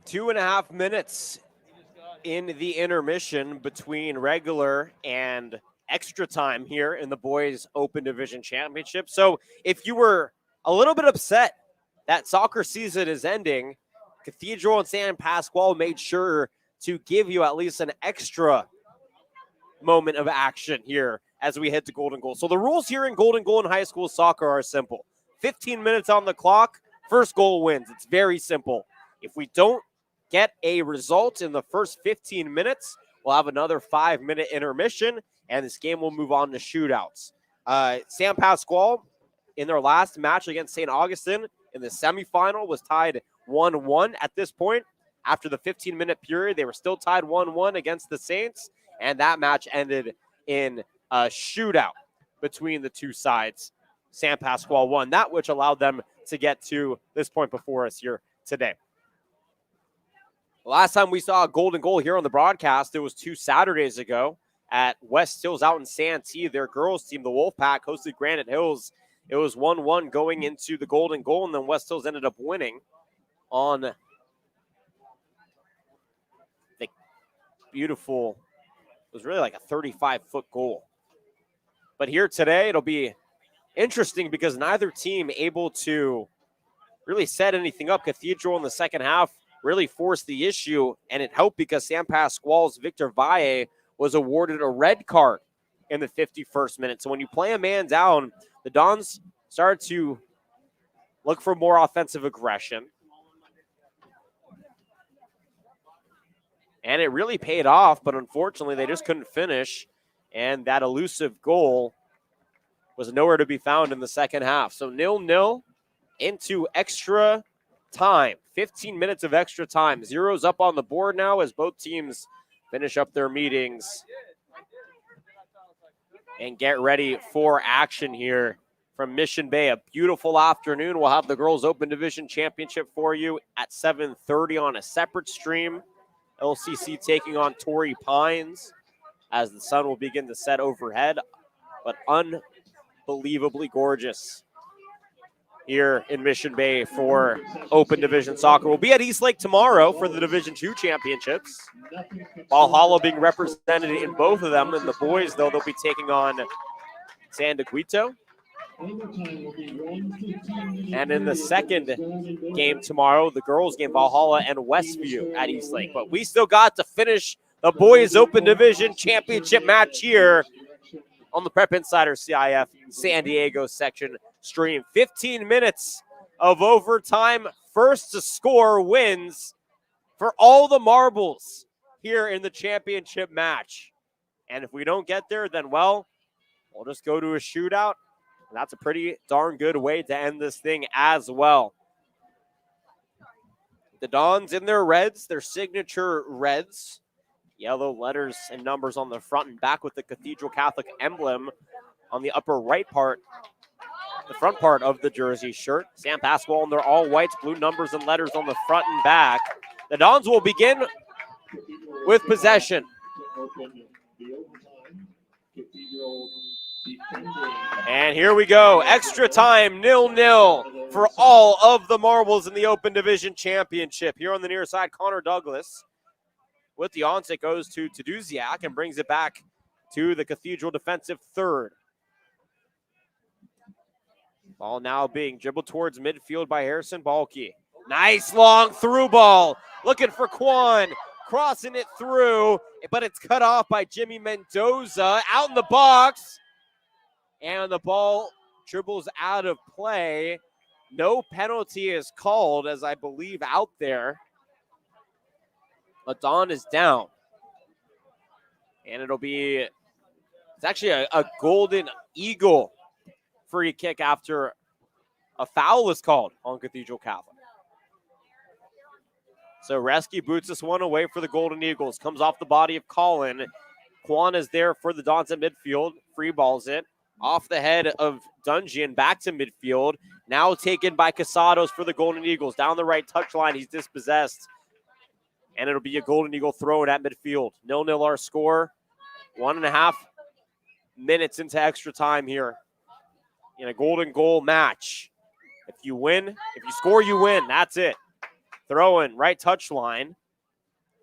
2.5 minutes in the intermission between regular and extra time here in the boys Open Division Championship. So if you were a little bit upset that soccer season is ending, Cathedral and San Pasqual made sure to give you at least an extra moment of action here as we head to Golden Goal. So the rules here in Golden Goal in high school soccer are simple. 15 minutes on the clock, first goal wins. It's very simple. If we don't get a result in the first 15 minutes, we'll have another 5-minute intermission, and this game will move on to shootouts. San Pasqual, in their last match against St. Augustine in the semifinal, was tied 1-1 at this point. After the 15-minute period, they were still tied 1-1 against the Saints, and that match ended in a shootout between the two sides. San Pasqual won that, which allowed them to get to this point before us here today. The last time we saw a Golden Goal here on the broadcast, it was 2 Saturdays ago at West Hills out in Santee. Their girls team, the Wolfpack, hosted Granite Hills. It was 1-1 going into the Golden Goal, and then West Hills ended up winning on the beautiful, it was really like a 35-foot goal. But here today, it'll be interesting because neither team able to really set anything up. Cathedral in the second half really forced the issue, and it helped because San Pasqual's Victor Valle was awarded a red card in the 51st minute. So when you play a man down, the Dons started to look for more offensive aggression. And it really paid off, but unfortunately they just couldn't finish, and that elusive goal was nowhere to be found in the second half. So 0-0 into extra time. 15 minutes of extra time. Zero's up on the board now as both teams finish up their meetings and get ready for action here from Mission Bay. A beautiful afternoon. We'll have the Girls Open Division Championship for you at 7:30 on a separate stream. LCC taking on Torrey Pines as the sun will begin to set overhead, but unbelievably gorgeous here in Mission Bay for Open Division Soccer. We'll be at East Lake tomorrow for the Division II Championships. Valhalla being represented in both of them. And the boys, though, they'll be taking on San Diquito. And in the second game tomorrow, the girls game, Valhalla and Westview at East Lake. But we still got to finish the Boys Open Division Championship match here on the Prep Insider CIF San Diego section stream. 15 minutes of overtime. First to score wins for all the marbles here in the championship match. And if we don't get there, then, well, we'll just go to a shootout. And that's a pretty darn good way to end this thing as well. The Dons in their reds, their signature reds. Yellow letters and numbers on the front and back with the Cathedral Catholic emblem on the upper right part, the front part of the jersey shirt. San Pasqual in their all whites, blue numbers and letters on the front and back. The Dons will begin with possession. And here we go. Extra time, 0-0 for all of the marbles in the Open Division Championship. Here on the near side, Connor Douglas with the onset goes to Taduziak and brings it back to the Cathedral defensive third. Ball now being dribbled towards midfield by Harrison Balke. Nice long through ball. Looking for Quan. Crossing it through, but it's cut off by Jimmy Mendoza. Out in the box. And the ball dribbles out of play. No penalty is called, as I believe, out there. Ladon is down. And it'll be, it's actually a Golden Eagle free kick after a foul is called on Cathedral Catholic. So Reski boots this one away for the Golden Eagles. Comes off the body of Colin. Quan is there for the Dons at midfield. Free balls it. Off the head of Dungeon, back to midfield. Now taken by Casados for the Golden Eagles. Down the right touchline, he's dispossessed. And it'll be a Golden Eagle throw at midfield. 0-0 our score. 1.5 minutes into extra time here in a Golden Goal match. If you win, if you score, you win. That's it. Throwing right touch line.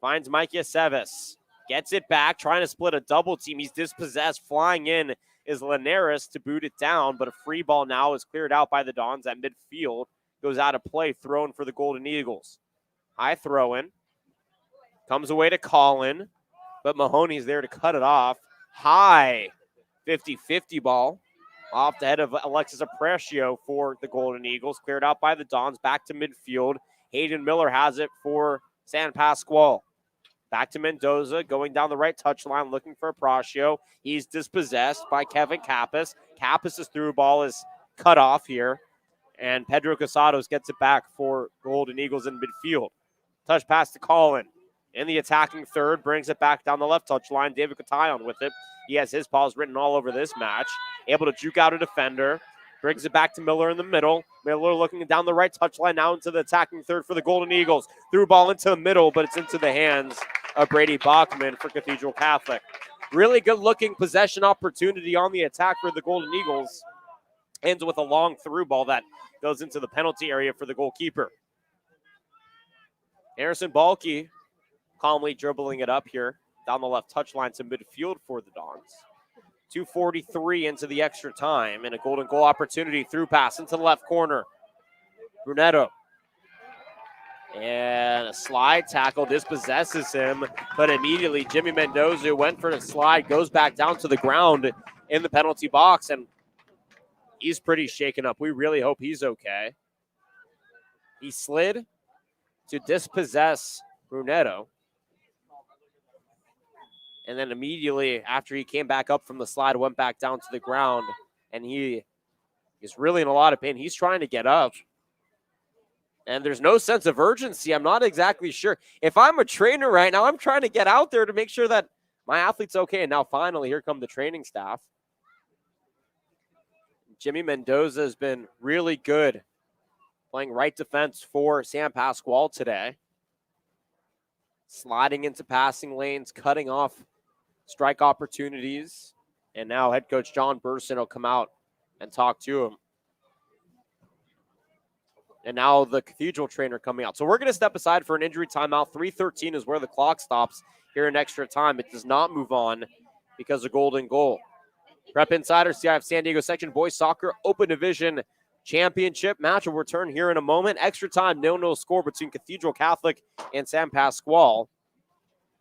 Finds Mikey Aceves. Gets it back, trying to split a double team. He's dispossessed. Flying in is Linares to boot it down, but a free ball now is cleared out by the Dons at midfield. Goes out of play, thrown for the Golden Eagles. High throw in. Comes away to Colin, but Mahoney's there to cut it off. High 50-50 ball off the head of Alexis Apprecio for the Golden Eagles. Cleared out by the Dons, back to midfield. Hayden Miller has it for San Pasqual. Back to Mendoza, going down the right touchline, looking for Apprecio. He's dispossessed by Kevin Kappas. Kappas' through ball is cut off here, and Pedro Casados gets it back for Golden Eagles in midfield. Touch pass to Colin. In the attacking third, brings it back down the left touchline. David Catayon with it. He has his paws written all over this match. Able to juke out a defender. Brings it back to Miller in the middle. Miller looking down the right touchline, now into the attacking third for the Golden Eagles. Through ball into the middle, but it's into the hands of Brady Bachman for Cathedral Catholic. Really good-looking possession opportunity on the attack for the Golden Eagles. Ends with a long through ball that goes into the penalty area for the goalkeeper. Harrison Balke calmly dribbling it up here down the left touchline to midfield for the Dons. 2:43 into the extra time, and a golden goal opportunity. Through pass into the left corner. Brunetto. And a slide tackle dispossesses him, but immediately Jimmy Mendoza, who went for the slide, goes back down to the ground in the penalty box, and he's pretty shaken up. We really hope he's okay. He slid to dispossess Brunetto. And then immediately after he came back up from the slide, went back down to the ground, and he is really in a lot of pain. He's trying to get up, and there's no sense of urgency. I'm not exactly sure. If I'm a trainer right now, I'm trying to get out there to make sure that my athlete's okay. And now finally, here come the training staff. Jimmy Mendoza has been really good playing right defense for San Pasqual today. Sliding into passing lanes, cutting off strike opportunities. And now head coach John Burson will come out and talk to him. And now the Cathedral trainer coming out. So we're going to step aside for an injury timeout. 3:13 is where the clock stops here in extra time. It does not move on because of golden goal. Prep Insider, CIF San Diego Section Boys Soccer Open Division Championship match will return here in a moment. Extra time, 0-0 score between Cathedral Catholic and San Pasqual.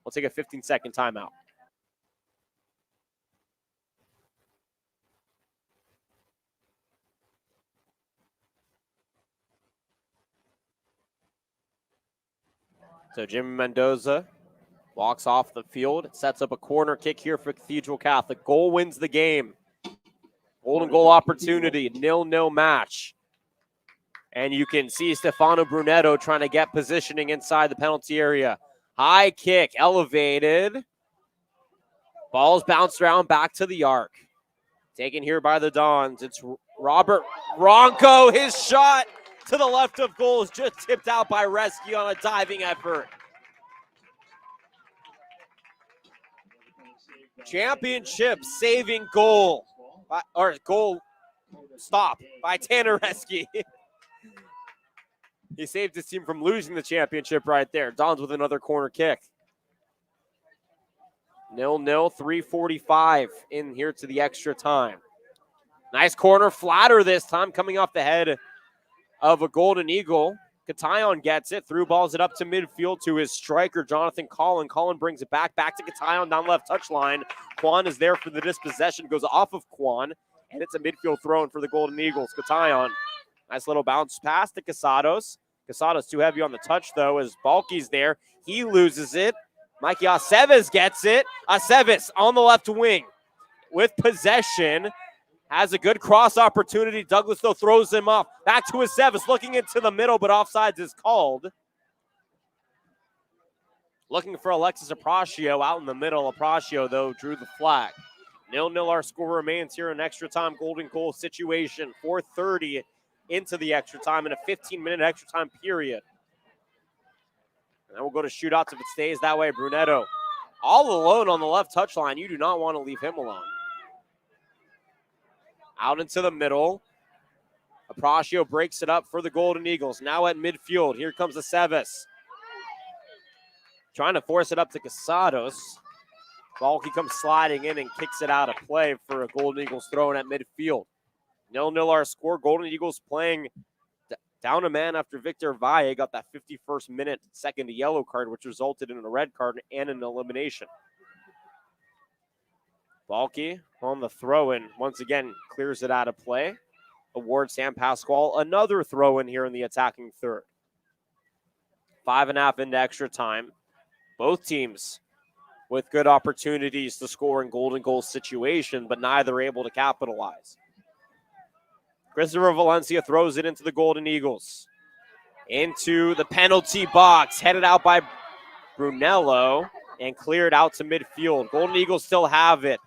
We'll take a 15-second timeout. So Jimmy Mendoza walks off the field, sets up a corner kick here for Cathedral Catholic. Goal wins the game. Golden goal opportunity, 0-0 match. And you can see Stefano Brunetto trying to get positioning inside the penalty area. High kick, elevated. Ball's bounced around back to the arc. Taken here by the Dons. It's Robert Ronco. His shot to the left of goal is just tipped out by Reski on a diving effort. Championship saving goal. Or goal stop by Tanner Reski. He saved his team from losing the championship right there. Dons with another corner kick. 0-0, 3:45 in here to the extra time. Nice corner, flatter this time, coming off the head of a Golden Eagle. Catayon gets it, through balls it up to midfield to his striker, Jonathan Collin. Collin brings it back to Catayon down left touchline. Quan is there for the dispossession, goes off of Quan, and it's a midfield throw-in for the Golden Eagles. Catayon, nice little bounce pass to Casados. Casados too heavy on the touch, though, as Balke's there. He loses it. Mikey Aceves gets it. Aceves on the left wing with possession. Has a good cross opportunity. Douglas, though, throws him off. Back to Aceves, looking into the middle, but offsides is called. Looking for Alexis Apprecio out in the middle. Apprecio, though, drew the flag. 0-0 our score remains here in extra time. Golden goal situation. 4:30 into the extra time in a 15-minute extra time period. And then we'll go to shootouts if it stays that way. Brunetto all alone on the left touchline. You do not want to leave him alone. Out into the middle. Approcio breaks it up for the Golden Eagles. Now at midfield, here comes Aceves. Trying to force it up to Casados. Balky comes sliding in and kicks it out of play for a Golden Eagles throw in at midfield. 0-0 our score. Golden Eagles playing down a man after Victor Valle got that 51st minute second yellow card, which resulted in a red card and an elimination. Balky on the throw-in, once again clears it out of play. Awards Sam Pasqual another throw-in here in the attacking third. 5.5 into extra time. Both teams with good opportunities to score in golden goal situation, but neither able to capitalize. Christopher Valencia throws it into the Golden Eagles. Into the penalty box, headed out by Brunello and cleared out to midfield. Golden Eagles still have it.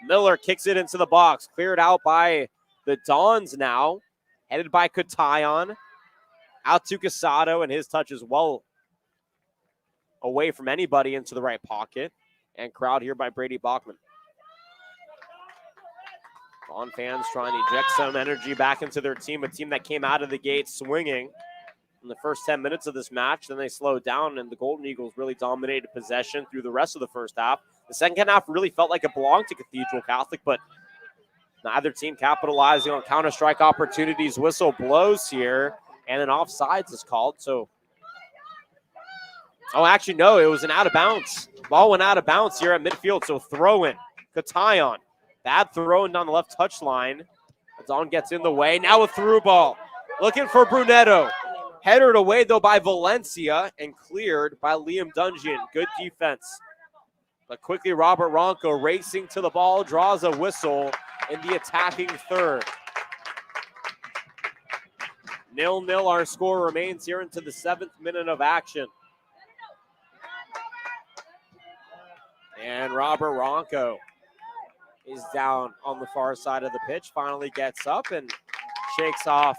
Miller kicks it into the box, cleared out by the Dons now, headed by Katayan. Out to Casado, and his touch is well away from anybody into the right pocket. And crowd here by Brady Bachman. Don fans trying to inject some energy back into their team, a team that came out of the gate swinging in the first 10 minutes of this match. Then they slowed down, and the Golden Eagles really dominated possession through the rest of the first half. The second half really felt like it belonged to Cathedral Catholic, but neither team capitalizing on counter-strike opportunities. Whistle blows here, and an offsides is called. So, oh, actually, no, it was an out of bounds. Ball went out of bounds here at midfield, so throw in. Katayan. Bad throw in down the left touchline. Don gets in the way. Now a through ball. Looking for Brunetto. Headed away, though, by Valencia and cleared by Liam Dungeon. Good defense. But quickly, Robert Ronco racing to the ball, draws a whistle in the attacking third. 0-0 our score remains here into the 7th minute of action. And Robert Ronco is down on the far side of the pitch, finally gets up and shakes off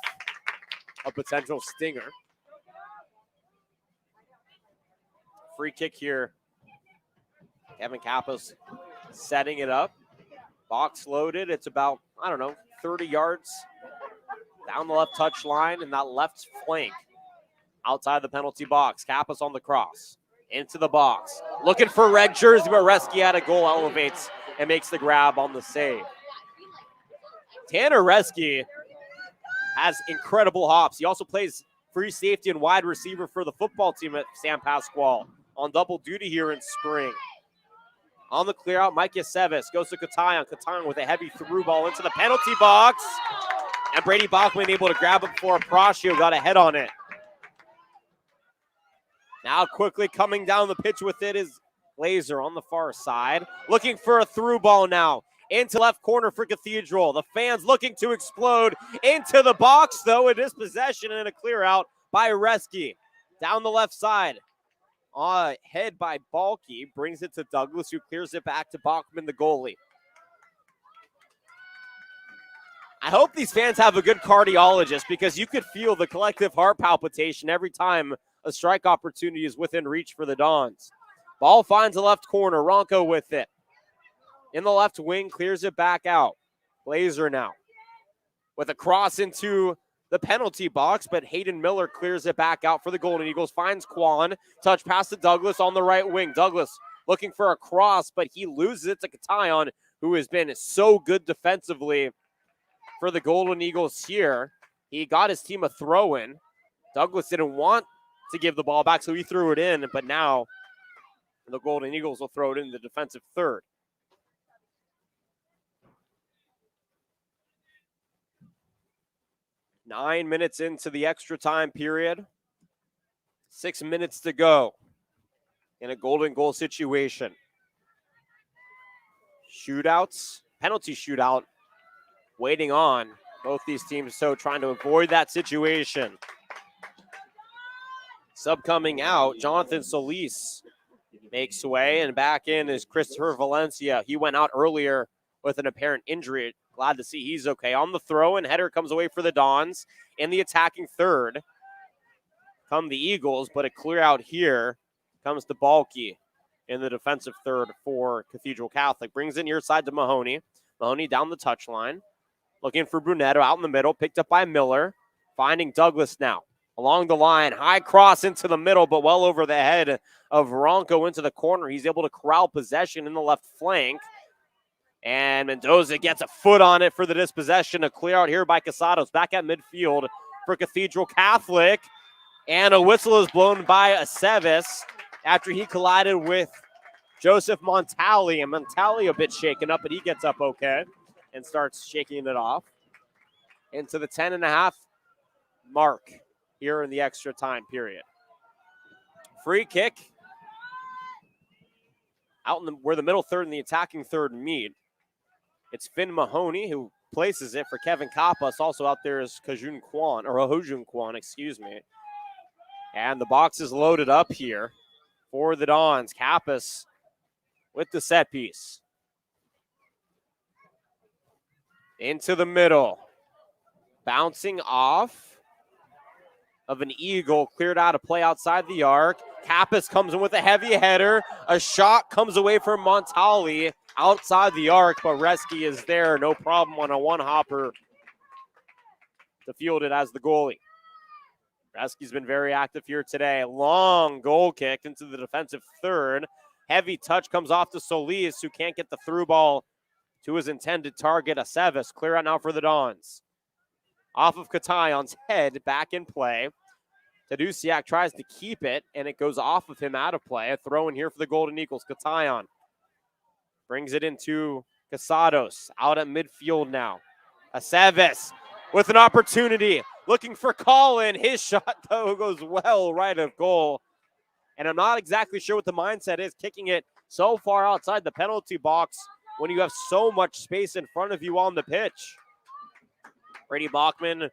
a potential stinger. Free kick here. Kevin Kappas setting it up. Box loaded. It's about, 30 yards down the left touch line and that left flank outside the penalty box. Kappas on the cross. Into the box. Looking for red jersey, but Reski at a goal elevates and makes the grab on the save. Tanner Reski has incredible hops. He also plays free safety and wide receiver for the football team at San Pasqual on double duty here in spring. On the clear out, Mike Aceves goes to Katayan. Katayan with a heavy through ball into the penalty box. And Brady Bachman able to grab it before Approcio got a head on it. Now quickly coming down the pitch with it is Glazer on the far side. Looking for a through ball now. Into left corner for Cathedral. The fans looking to explode. Into the box, though. It is possession and a clear out by Reski. Down the left side. Head by Balky. Brings it to Douglas, who clears it back to Bachman, the goalie. I hope these fans have a good cardiologist, because you could feel the collective heart palpitation every time a strike opportunity is within reach for the Dons. Ball finds the left corner. Ronco with it. In the left wing, clears it back out. Glazer now with a cross into the penalty box, but Hayden Miller clears it back out for the Golden Eagles. Finds Quan. Touch pass to Douglas on the right wing. Douglas looking for a cross, but he loses it to Katayan, who has been so good defensively for the Golden Eagles here. He got his team a throw-in. Douglas didn't want to give the ball back, so he threw it in, but now the Golden Eagles will throw it in the defensive third. Nine minutes into the extra time period. 6 minutes to go in a golden goal situation. Shootouts, penalty shootout, waiting on both these teams, so trying to avoid that situation. Sub coming out, Jonathan Solis makes way, and back in is Christopher Valencia. He went out earlier with an apparent injury. Glad to see he's okay. On the throw, and header comes away for the Dons. In the attacking third come the Eagles, but a clear out here comes to Balky in the defensive third for Cathedral Catholic. Brings it near side to Mahoney. Mahoney down the touchline. Looking for Brunetto out in the middle, picked up by Miller. Finding Douglas now. Along the line, high cross into the middle, but well over the head of Ronco into the corner. He's able to corral possession in the left flank. And Mendoza gets a foot on it for the dispossession. A clear out here by Casados. Back at midfield for Cathedral Catholic. And a whistle is blown by Aceves after he collided with Joseph Montali. And Montali a bit shaken up, but he gets up okay and starts shaking it off. Into the 10.5 mark here in the extra time period. Free kick out in where the middle third and the attacking third meet. It's Finn Mahoney who places it for Kevin Kappas. Also out there is Hojun Kwan, excuse me. And the box is loaded up here for the Dons. Kappas with the set piece. Into the middle. Bouncing off of an eagle, cleared out of play outside the arc. Kappas comes in with a heavy header. A shot comes away from Montali outside the arc, but Reski is there. No problem on a one-hopper to field it as the goalie. Reski's been very active here today. Long goal kick into the defensive third. Heavy touch comes off to Solis, who can't get the through ball to his intended target, Aceves. Clear out now for the Dons. Off of Katayon's head, back in play. Tadusiak tries to keep it, and it goes off of him out of play. A throw in here for the Golden Eagles. Katayon brings it into Casados. Out at midfield now. Aceves with an opportunity. Looking for Colin. His shot, though, goes well right of goal. And I'm not exactly sure what the mindset is, kicking it so far outside the penalty box when you have so much space in front of you on the pitch. Brady Bachman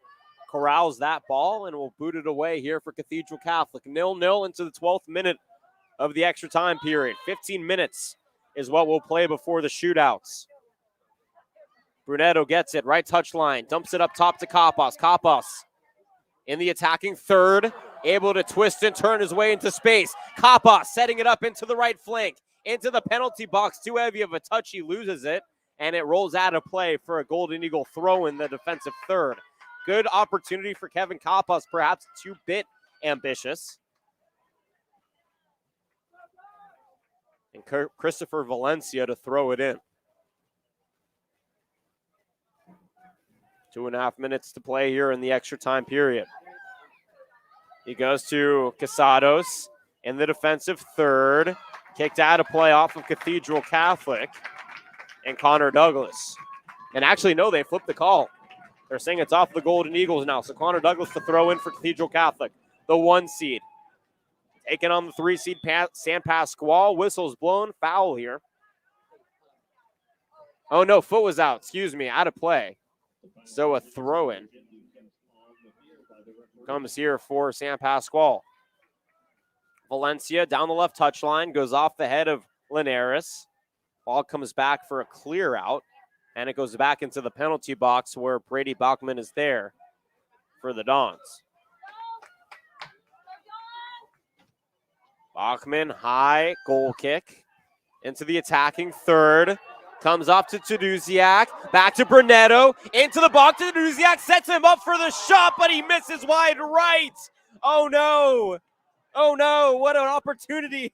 corrals that ball and will boot it away here for Cathedral Catholic. 0-0 into the 12th minute of the extra time period. 15 minutes is what we'll play before the shootouts. Brunetto gets it, right touch line, dumps it up top to Kappas. Kappas in the attacking third, able to twist and turn his way into space. Kappas setting it up into the right flank, into the penalty box. Too heavy of a touch, he loses it, and it rolls out of play for a Golden Eagle throw in the defensive third. Good opportunity for Kevin Kappas, perhaps too bit ambitious. And Christopher Valencia to throw it in. 2.5 minutes to play here in the extra time period. He goes to Casados in the defensive third. Kicked out of play off of Cathedral Catholic and Connor Douglas. And actually, no, they flipped the call. They're saying it's off the Golden Eagles now. So Connor Douglas to throw in for Cathedral Catholic, the 1 seed. Taking on the 3 seed San Pasqual. Whistle's blown. Foul here. Oh, no, foot was out. Excuse me, out of play. So a throw-in comes here for San Pasqual. Valencia down the left touchline, goes off the head of Linares. Ball comes back for a clear out, and it goes back into the penalty box where Brady Bachman is there for the Dons. Bachman, high goal kick into the attacking third. Comes off to Tadusiak, back to Brunetto, into the box. Tadusiak sets him up for the shot, but he misses wide right. Oh no, what an opportunity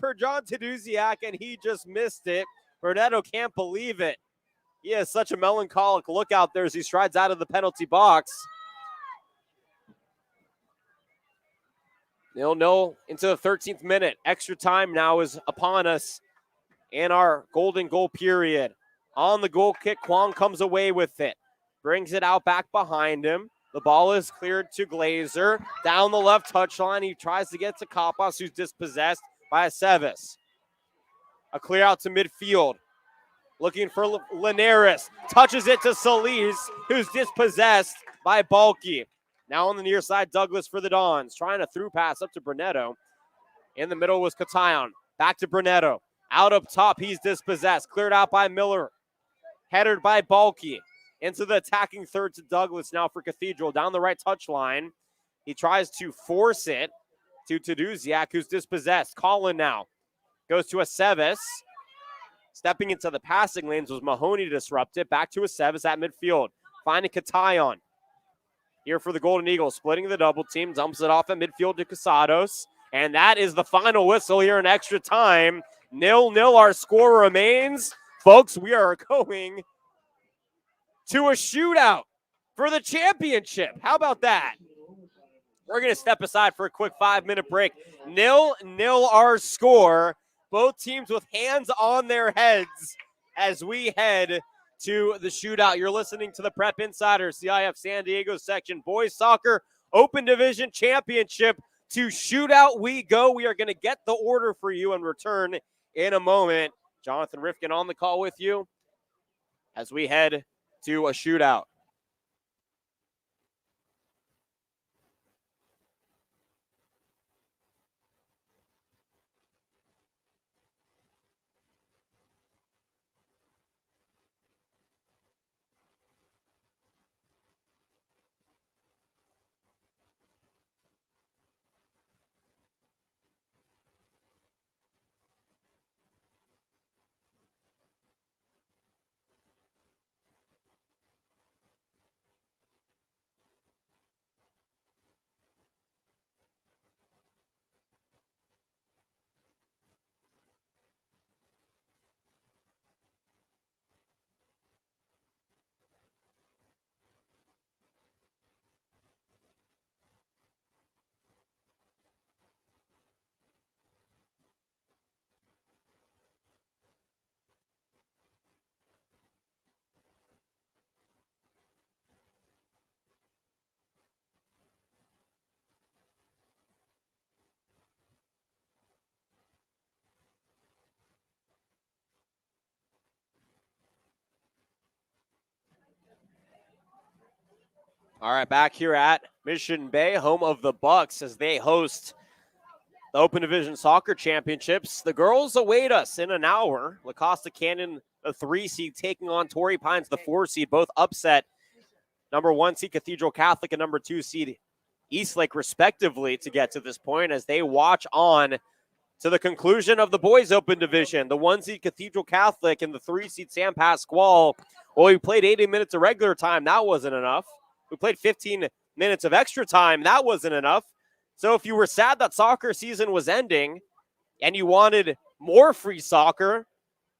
for John Tadusiak, and he just missed it. Brunetto can't believe it. He has such a melancholic look out there as he strides out of the penalty box. 0-0 into the 13th minute. Extra time now is upon us in our golden goal period. On the goal kick, Kwong comes away with it. Brings it out back behind him. The ball is cleared to Glazer. Down the left touchline, he tries to get to Kappas, who's dispossessed by Aceves. A clear out to midfield. Looking for Linares. Touches it to Solis, who's dispossessed by Balky. Now on the near side, Douglas for the Dons. Trying a through pass up to Brunetto. In the middle was Katayon. Back to Brunetto. Out up top, he's dispossessed. Cleared out by Miller. Headed by Balky. Into the attacking third to Douglas now for Cathedral. Down the right touchline. He tries to force it to Tadusiak, who's dispossessed. Colin now goes to Aceves. Stepping into the passing lanes was Mahoney to disrupt it. Back to Aceves at midfield. Finding Katayon. Here for the Golden Eagles, splitting the double team. Dumps it off at midfield to Casados. And that is the final whistle here in extra time. 0-0 our score remains. Folks, we are going to a shootout for the championship. How about that? We're going to step aside for a quick 5-minute break. 0-0 our score. Both teams with hands on their heads as we head to the shootout. You're listening to the Prep Insider, CIF San Diego section. Boys Soccer Open Division Championship. To shootout we go. We are going to get the order for you and return in a moment. Jonathan Rifkin on the call with you as we head to a shootout. All right, back here at Mission Bay, home of the Bucks, as they host the Open Division Soccer Championships. The girls await us in an hour. La Costa Canyon, the 3 seed, taking on Torrey Pines, the 4 seed, both upset number 1 seed Cathedral Catholic and number 2 seed Eastlake, respectively, to get to this point as they watch on to the conclusion of the Boys Open Division. The 1 seed Cathedral Catholic and the 3 seed San Pasqual. Well, we played 80 minutes of regular time. That wasn't enough. We played 15 minutes of extra time. That wasn't enough. So if you were sad that soccer season was ending and you wanted more free soccer,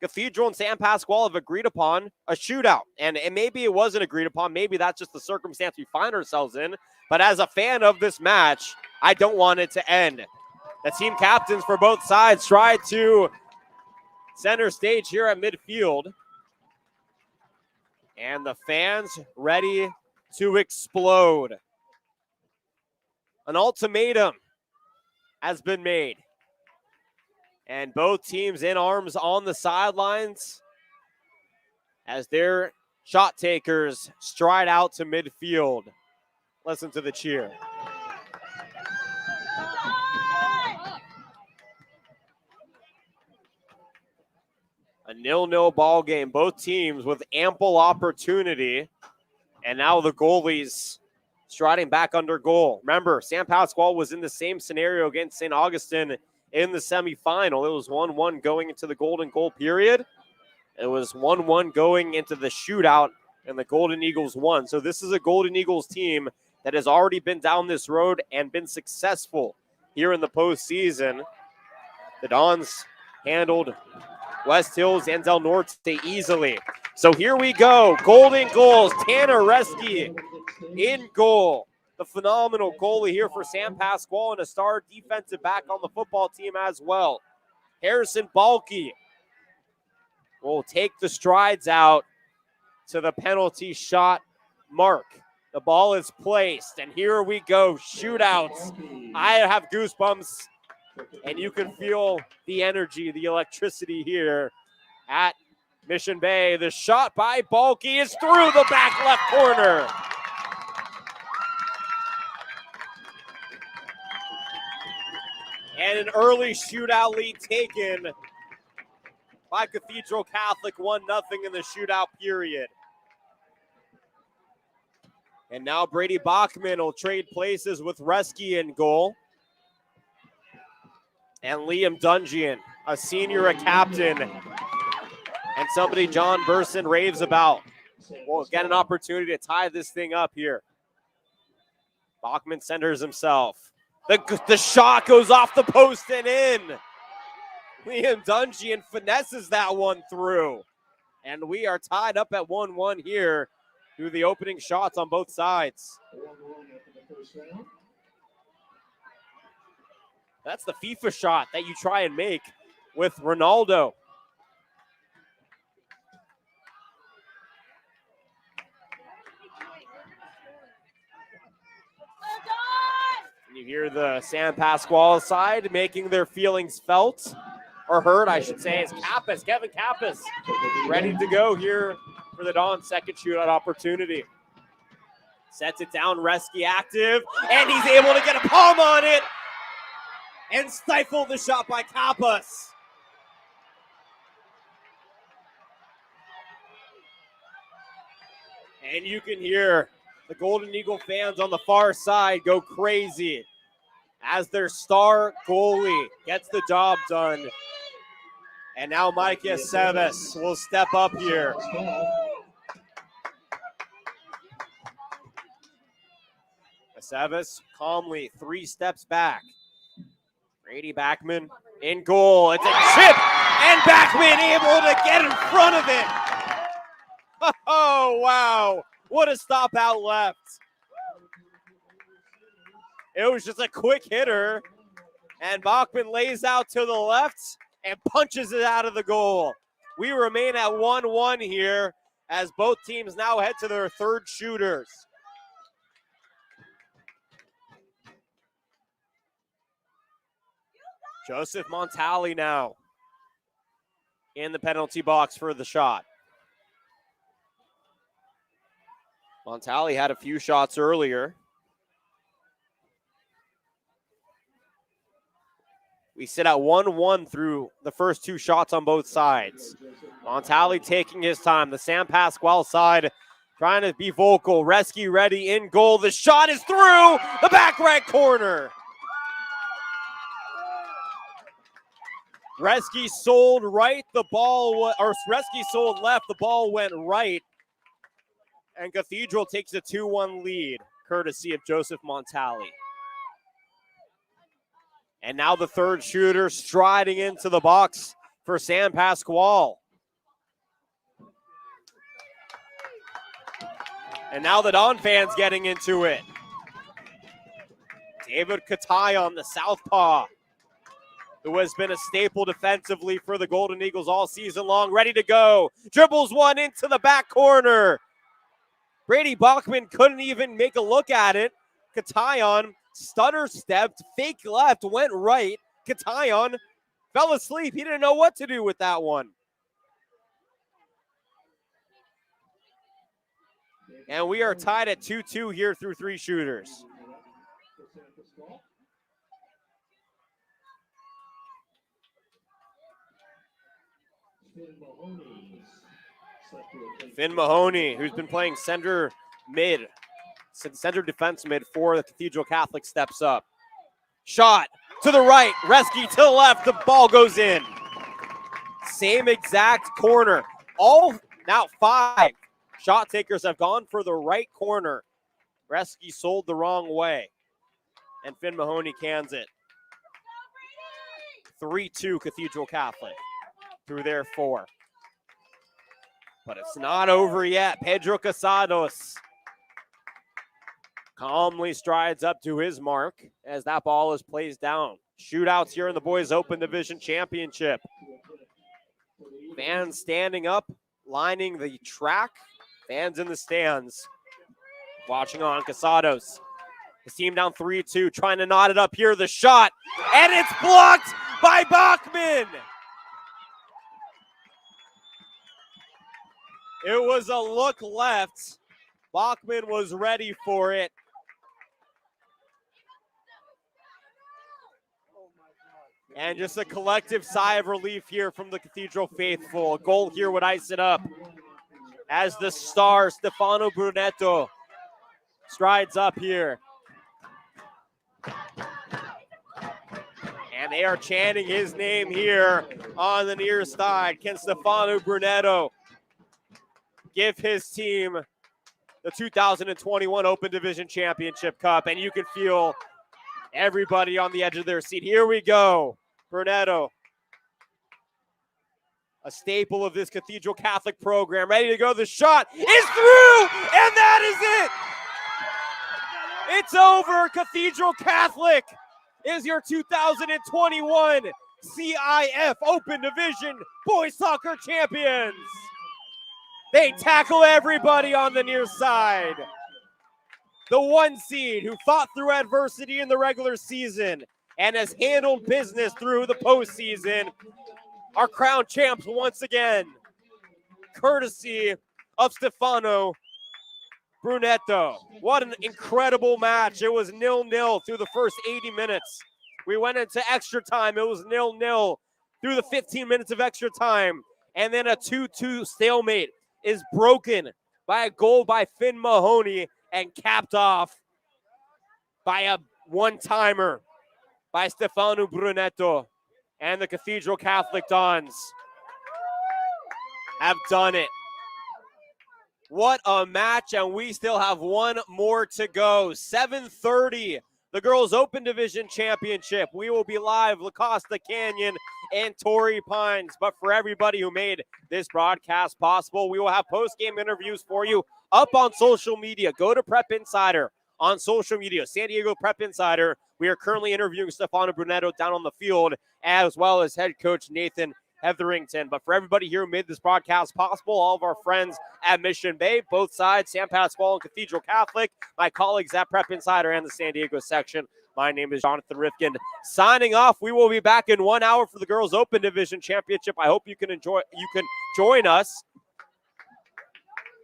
Cathedral and San Pasqual have agreed upon a shootout. And maybe it wasn't agreed upon. Maybe that's just the circumstance we find ourselves in. But as a fan of this match, I don't want it to end. The team captains for both sides try to center stage here at midfield. And the fans ready to explode. An ultimatum has been made. And both teams in arms on the sidelines as their shot takers stride out to midfield. Listen to the cheer. A 0-0 ball game. Both teams with ample opportunity. And now the goalies striding back under goal. Remember, San Pasqual was in the same scenario against St. Augustine in the semifinal. It was 1-1 going into the golden goal period. It was 1-1 going into the shootout, and the Golden Eagles won. So this is a Golden Eagles team that has already been down this road and been successful here in the postseason. The Dons handled West Hills and Del Norte easily. So here we go. Golden goals. Tanner Reski in goal. The phenomenal goalie here for San Pasqual and a star defensive back on the football team as well. Harrison Balke will take the strides out to the penalty shot mark. The ball is placed, and here we go. Shootouts. I have goosebumps, and you can feel the energy, the electricity here at Mission Bay. The shot by Balke is through the back left corner. And an early shootout lead taken by Cathedral Catholic, 1-0 in the shootout period. And now Brady Bachman will trade places with Reski in goal. And Liam Dungeon, a senior, a captain, and somebody John Burson raves about will get an opportunity to tie this thing up here. Bachman centers himself. The shot goes off the post and in. Liam Dungeon finesses that one through. And we are tied up at 1-1 here through the opening shots on both sides. That's the FIFA shot that you try and make with Ronaldo. And you hear the San Pasqual side making their feelings felt, or heard, I should say, is Kevin Kappas, ready to go here for the Don's second shootout opportunity. Sets it down, Reski active, and he's able to get a palm on it and stifle the shot by Kappas. And you can hear the Golden Eagle fans on the far side go crazy as their star goalie gets the job done. And now Micah Seves will step up here. Seves calmly 3 steps back. Brady Backman in goal. It's a chip, and Backman able to get in front of it. Oh, wow. What a stop out left. It was just a quick hitter, and Bachman lays out to the left and punches it out of the goal. We remain at 1-1 here as both teams now head to their third shooters. Joseph Montali now in the penalty box for the shot. Montali had a few shots earlier. We sit at 1-1 through the first 2 shots on both sides. Montali taking his time. The San Pasqual side trying to be vocal. Reski ready in goal. The shot is through the back right corner. Reski sold right, the ball, or Reski sold left, the ball went right. And Cathedral takes a 2-1 lead, courtesy of Joseph Montali. And now the third shooter striding into the box for San Pasqual. And now the Don fans getting into it. David Katayon, the southpaw, who has been a staple defensively for the Golden Eagles all season long, ready to go. Dribbles one into the back corner. Brady Bachman couldn't even make a look at it. Katayon stutter stepped, fake left, went right. Katayon fell asleep. He didn't know what to do with that one. And we are tied at 2-2 here through 3 shooters. Finn Mahoney, who's been playing center defense mid for the Cathedral Catholic, steps up. Shot to the right, Reski to the left, the ball goes in. Same exact corner. All now 5 shot takers have gone for the right corner. Reski sold the wrong way, and Finn Mahoney cans it. 3-2 Cathedral Catholic through their 4. But it's not over yet. Pedro Casados calmly strides up to his mark as that ball is placed down. Shootouts here in the Boys Open Division Championship. Fans standing up, lining the track. Fans in the stands watching on. Casados, his team down 3-2, trying to knot it up here. The shot, and it's blocked by Bachman. It was a look left. Bachman was ready for it. And just a collective sigh of relief here from the Cathedral faithful. A goal here would ice it up as the star, Stefano Brunetto, strides up here. And they are chanting his name here on the near side. Can Stefano Brunetto give his team the 2021 Open Division Championship Cup? And you can feel everybody on the edge of their seat. Here we go. Brunetto, a staple of this Cathedral Catholic program, ready to go. The shot is through, and that is it. It's over. Cathedral Catholic is your 2021 CIF Open Division Boys Soccer Champions. They tackle everybody on the near side. The 1 seed who fought through adversity in the regular season and has handled business through the postseason are crowned champs once again, courtesy of Stefano Brunetto. What an incredible match. It was 0-0 through the first 80 minutes. We went into extra time. It was 0-0 through the 15 minutes of extra time. And then a 2-2 stalemate is broken by a goal by Finn Mahoney and capped off by a one-timer by Stefano Brunetto. And the Cathedral Catholic Dons have done it. What a match, and we still have one more to go. 7:30, the Girls Open Division Championship. We will be live, La Costa Canyon and Torrey Pines. But for everybody who made this broadcast possible, we will have post-game interviews for you up on social media. Go to Prep Insider on social media, San Diego Prep Insider. We are currently interviewing Stefano Brunetto down on the field, as well as head coach Nathan Hetherington. But for everybody here who made this broadcast possible, all of our friends at Mission Bay, both sides, San Pasqual and Cathedral Catholic, my colleagues at Prep Insider and the San Diego section, my name is Jonathan Rifkin. Signing off. We will be back in 1 hour for the Girls Open Division Championship. I hope you can join us.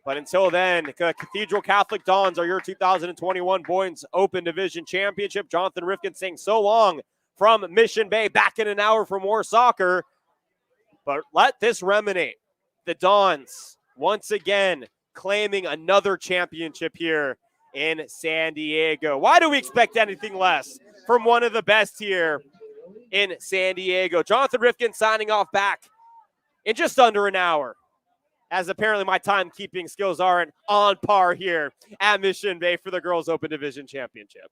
But until then, Cathedral Catholic Dons are your 2021 Boys Open Division Championship. Jonathan Rifkin saying so long from Mission Bay. Back in an hour for more soccer. But let this ruminate. The Dons, once again, claiming another championship here in San Diego. Why do we expect anything less from one of the best here in San Diego? Jonathan Rifkin signing off back in just under an hour, as apparently my timekeeping skills aren't on par here at Mission Bay for the Girls Open Division Championship.